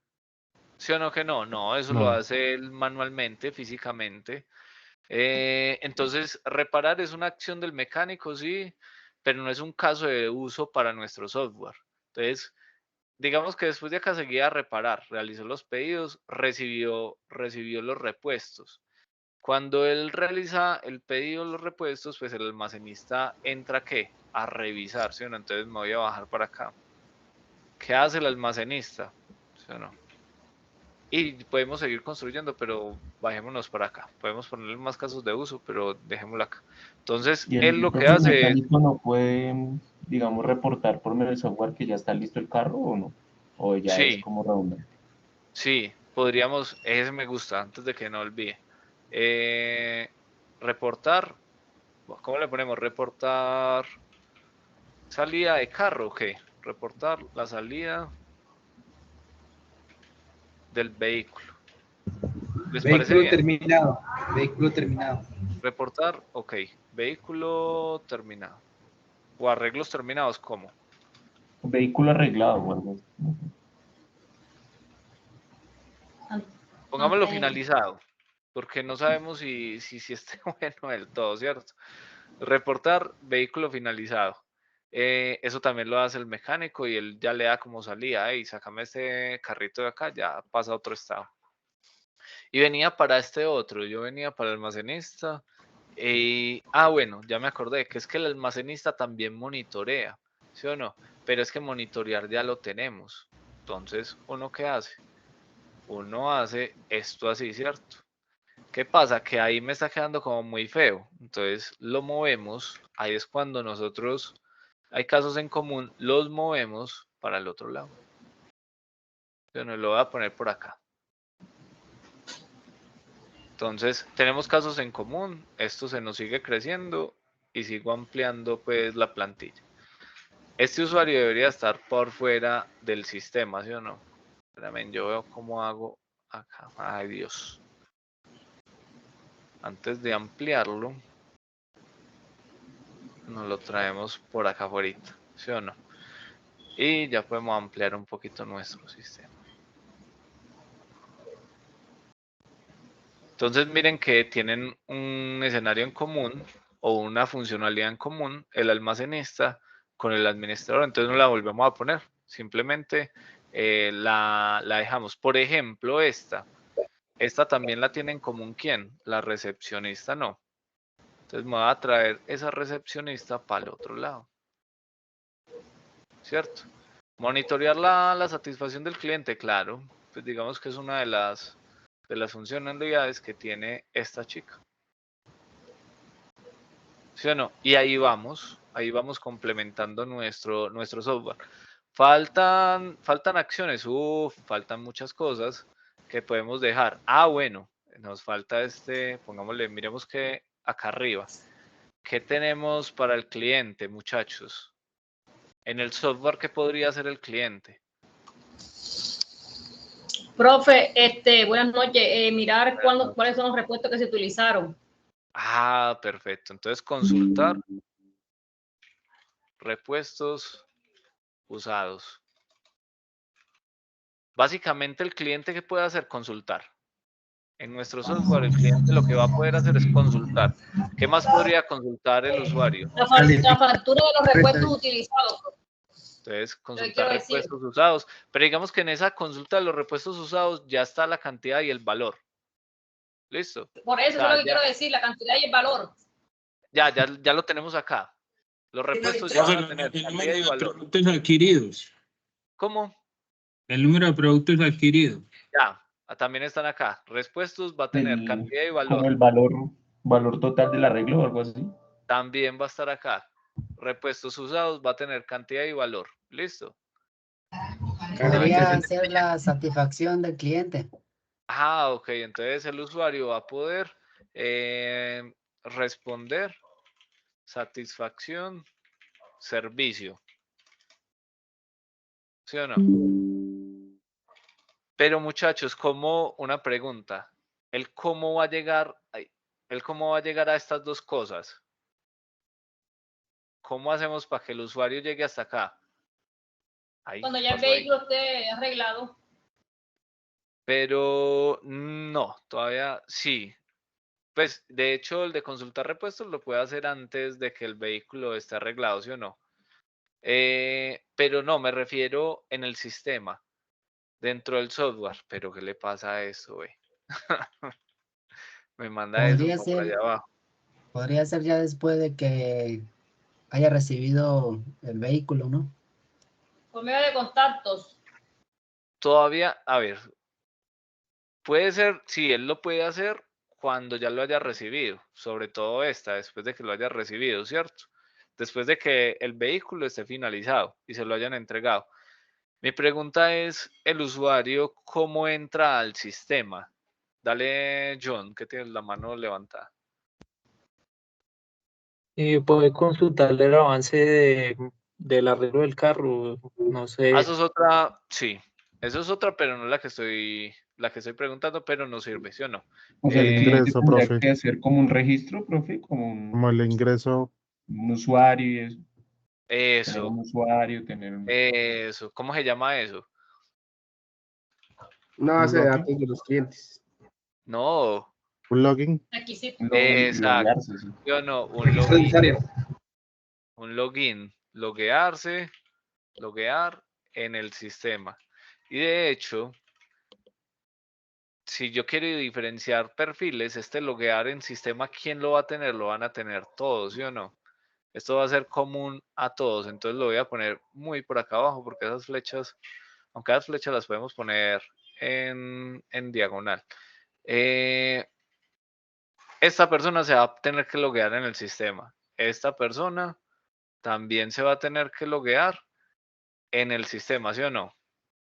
¿Sí o no que no? No, eso lo No. hace él manualmente, físicamente. Entonces, reparar es una acción del mecánico, sí, pero no es un caso de uso para nuestro software. Entonces, digamos que después de acá seguía a reparar, realizó los pedidos, recibió los repuestos. Cuando él realiza el pedido de los repuestos, pues el almacenista entra ¿qué? A revisar, ¿sí o no? Entonces me voy a bajar para acá. ¿Qué hace el almacenista? ¿Sí o no? Y podemos seguir construyendo, pero bajémonos para acá. Podemos ponerle más casos de uso, pero dejémoslo acá. Entonces, Y él el lo que propio hace es, mecánico no puede, digamos, reportar por medio del software que ya está listo el carro o no, o ya es sí, como redundante. sí, podríamos, ese me gusta, antes de que no olvide. Reportar, ¿cómo le ponemos? Reportar salida de carro, ¿ok? Reportar la salida del vehículo. ¿Les parece Vehículo bien? terminado. Vehículo terminado. Reportar, ok. Vehículo terminado. O arreglos terminados, ¿cómo? Un vehículo arreglado, bueno. Pongámoslo Ok. finalizado, porque no sabemos si esté bueno del todo, ¿cierto? Reportar vehículo finalizado. Eso también lo hace el mecánico y él ya le da como salida, y sácame este carrito de acá, ya pasa a otro estado. Y venía para este otro, yo venía para el almacenista. Bueno, ya me acordé que es que el almacenista también monitorea, ¿sí o no? Pero es que monitorear ya lo tenemos. Entonces, ¿uno qué hace? Uno hace esto así, ¿cierto? ¿Qué pasa? Que ahí me está quedando como muy feo. Entonces lo movemos. Ahí es cuando nosotros, hay casos en común, los movemos para el otro lado. Yo no lo voy a poner por acá. Entonces, tenemos casos en común, esto se nos sigue creciendo y sigo ampliando pues la plantilla. Este usuario debería estar por fuera del sistema, ¿sí o no? Espérame, yo veo cómo hago acá. Ay, Dios. Antes de ampliarlo, nos lo traemos por acá afuera, ¿sí o no? Y ya podemos ampliar un poquito nuestro sistema. Entonces miren que tienen un escenario en común o una funcionalidad en común, el almacenista con el administrador. Entonces no la volvemos a poner, simplemente la dejamos. Por ejemplo, esta también la tiene en común ¿quién? La recepcionista no. Entonces me voy a traer esa recepcionista para el otro lado. ¿Cierto? Monitorear la satisfacción del cliente, claro. Pues digamos que es una de las funcionalidades que tiene esta chica. ¿Sí o no? Y ahí vamos complementando nuestro software. Faltan acciones, faltan muchas cosas que podemos dejar. Bueno, nos falta pongámosle, miremos que acá arriba. ¿Qué tenemos para el cliente, muchachos? En el software, ¿qué podría hacer el cliente? Profe, buenas noches. Mirar cuáles son los repuestos que se utilizaron. Perfecto. Entonces, consultar repuestos usados. Básicamente, el cliente, ¿qué puede hacer? Consultar. En nuestro software, el cliente lo que va a poder hacer es consultar. ¿Qué más podría consultar el usuario? La factura de los repuestos utilizados. Entonces, consultar repuestos usados. Pero digamos que en esa consulta de los repuestos usados ya está la cantidad y el valor. ¿Listo? Por eso es lo que quiero decir, la cantidad y el valor. Ya lo tenemos acá. Los repuestos ya van a tener cantidad y valor. Productos adquiridos. ¿Cómo? El número de productos adquiridos. Ya, también están acá. Repuestos va a tener cantidad y valor. Como el valor total del arreglo o algo así. También va a estar acá. Repuestos usados va a tener cantidad y valor. ¿Listo? Podría ser la satisfacción del cliente. Ok. Entonces el usuario va a poder responder satisfacción, servicio. ¿Sí o no? Pero muchachos, una pregunta. ¿Cómo va a llegar a estas dos cosas? ¿Cómo hacemos para que el usuario llegue hasta acá? Cuando ya el vehículo esté arreglado. Pero no, todavía sí. Pues de hecho el de consultar repuestos lo puede hacer antes de que el vehículo esté arreglado, ¿sí o no? Pero no, me refiero en el sistema, dentro del software. Pero ¿qué le pasa a eso, güey? Me manda eso por allá abajo. Podría ser ya después de que haya recibido el vehículo, ¿no? Por medio de contactos. Todavía, a ver, puede ser, sí, él lo puede hacer cuando ya lo haya recibido, sobre todo después de que lo haya recibido, ¿cierto? Después de que el vehículo esté finalizado y se lo hayan entregado. Mi pregunta es, el usuario, ¿cómo entra al sistema? Dale, John, que tienes la mano levantada. Puede consultarle el avance del arreglo del carro, no sé. Eso es otra, sí, eso es otra, pero no la que estoy preguntando, pero no sirve, ¿sí o no? O sea, el cliente ingreso, tendría profe. que hacer como un registro, profe, como el ingreso. un usuario y eso. Eso. Tener un usuario, Eso, ¿cómo se llama eso? Una base de datos de los clientes. No. Un login. Aquí sí. Exacto. Yo no, un login. Un login. Loguearse, loguear en el sistema. Y de hecho, si yo quiero diferenciar perfiles, loguear en sistema, ¿quién lo va a tener? Lo van a tener todos, ¿sí o no? Esto va a ser común a todos. Entonces lo voy a poner muy por acá abajo porque esas flechas, aunque las flechas las podemos poner en diagonal. Esta persona se va a tener que loguear en el sistema. Esta persona también se va a tener que loguear en el sistema, ¿sí o no?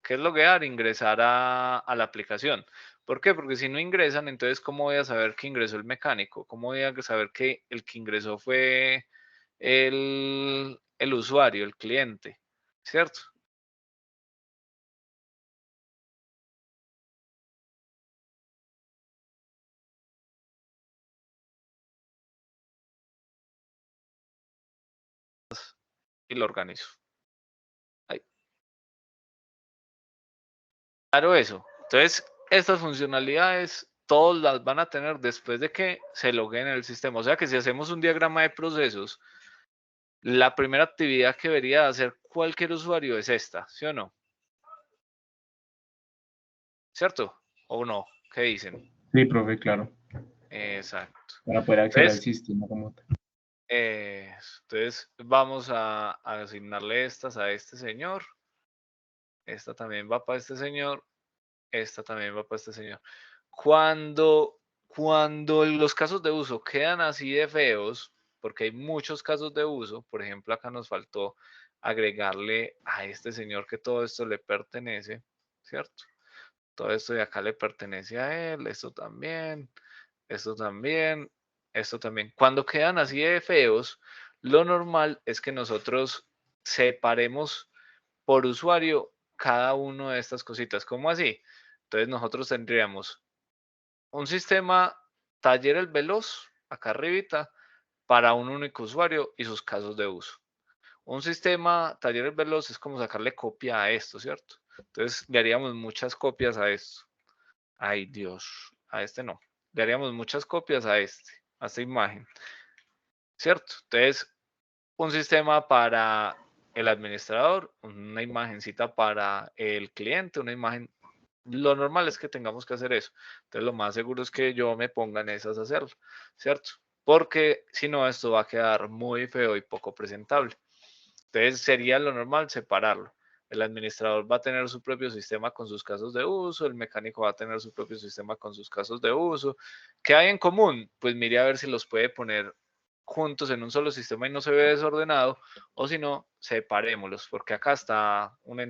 ¿Qué es loguear? Ingresar a la aplicación. ¿Por qué? Porque si no ingresan, entonces ¿cómo voy a saber que ingresó el mecánico? ¿Cómo voy a saber que el que ingresó fue el usuario, el cliente? ¿Cierto? Y lo organizo. Ahí. Claro, eso. Entonces, estas funcionalidades todos las van a tener después de que se logueen en el sistema. O sea que si hacemos un diagrama de procesos, la primera actividad que debería hacer cualquier usuario es esta, ¿sí o no? ¿Cierto? ¿O no? ¿Qué dicen? Sí, profe, claro. Exacto. Para poder acceder al sistema como tal. Entonces vamos a asignarle estas a este señor. Esta también va para este señor. Esta también va para este señor. Cuando los casos de uso quedan así de feos, porque hay muchos casos de uso, por ejemplo, acá nos faltó agregarle a este señor que todo esto le pertenece, ¿cierto? Todo esto de acá le pertenece a él, esto también, esto también, esto también. Cuando quedan así de feos, lo normal es que nosotros separemos por usuario cada una de estas cositas. ¿Cómo así? Entonces nosotros tendríamos un sistema taller el veloz, acá arribita, para un único usuario y sus casos de uso. Un sistema taller el veloz es como sacarle copia a esto, ¿cierto? Entonces le haríamos muchas copias a esto. Ay, Dios, a este no. Le haríamos muchas copias a esta imagen, ¿cierto? Entonces, un sistema para el administrador, una imagencita para el cliente, una imagen. Lo normal es que tengamos que hacer eso. Entonces, lo más seguro es que yo me ponga en esas a hacerlo, ¿cierto? Porque si no, esto va a quedar muy feo y poco presentable. Entonces, sería lo normal separarlo. El administrador va a tener su propio sistema con sus casos de uso, el mecánico va a tener su propio sistema con sus casos de uso. ¿Qué hay en común? Pues mire a ver si los puede poner juntos en un solo sistema y no se ve desordenado, o si no, separémoslos, porque acá está un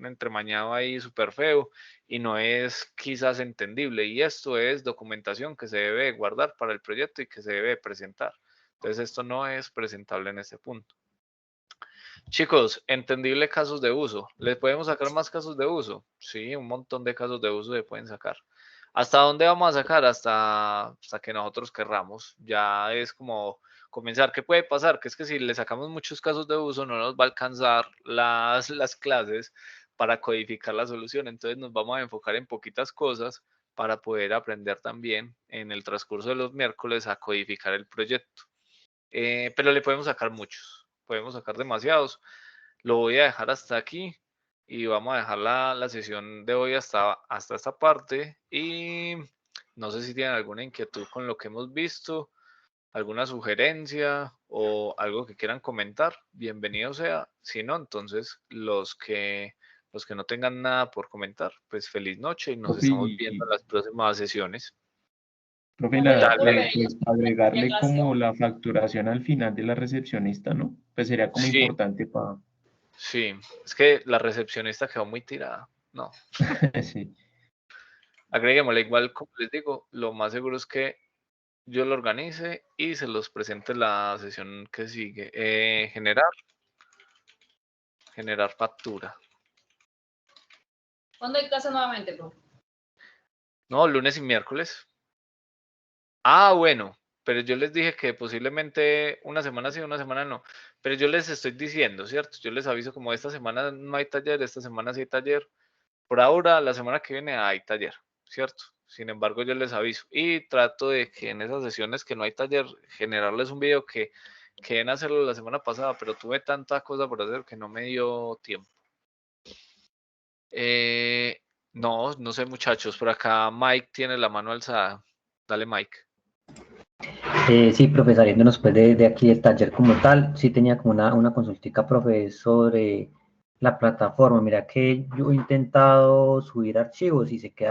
entremañado ahí súper feo y no es quizás entendible. Y esto es documentación que se debe guardar para el proyecto y que se debe presentar. Entonces esto no es presentable en este punto. Chicos, entendible casos de uso. ¿Les podemos sacar más casos de uso? Sí, un montón de casos de uso se pueden sacar. ¿Hasta dónde vamos a sacar? Hasta que nosotros querramos. Ya es como comenzar. ¿Qué puede pasar? Que es que si le sacamos muchos casos de uso no nos va a alcanzar las clases para codificar la solución. Entonces nos vamos a enfocar en poquitas cosas para poder aprender también en el transcurso de los miércoles a codificar el proyecto. Pero le podemos sacar muchos. Podemos sacar demasiados. Lo voy a dejar hasta aquí y vamos a dejar la sesión de hoy hasta esta parte. Y no sé si tienen alguna inquietud con lo que hemos visto, alguna sugerencia o algo que quieran comentar. Bienvenido sea. Si no, entonces los que no tengan nada por comentar, pues feliz noche y nos estamos viendo en las próximas sesiones. Profe, pues agregarle como la facturación al final de la recepcionista, ¿no? Pues sería como importante para... Sí, es que la recepcionista quedó muy tirada, ¿no? Sí. Agreguémosle, igual como les digo, lo más seguro es que yo lo organice y se los presente la sesión que sigue. Generar factura. ¿Cuándo hay clase nuevamente, profe? No, lunes y miércoles. Ah, bueno, pero yo les dije que posiblemente una semana sí, una semana no. Pero yo les estoy diciendo, ¿cierto? Yo les aviso como esta semana no hay taller, esta semana sí hay taller. Por ahora, la semana que viene hay taller, ¿cierto? Sin embargo, yo les aviso y trato de que en esas sesiones que no hay taller, generarles un video que queden hacerlo la semana pasada, pero tuve tanta cosa por hacer que no me dio tiempo. No sé, muchachos, por acá Mike tiene la mano alzada. Dale, Mike. Sí, profe, saliéndonos pues de aquí del taller como tal, sí tenía como una consultica, profe, sobre la plataforma. Mira que yo he intentado subir archivos y se queda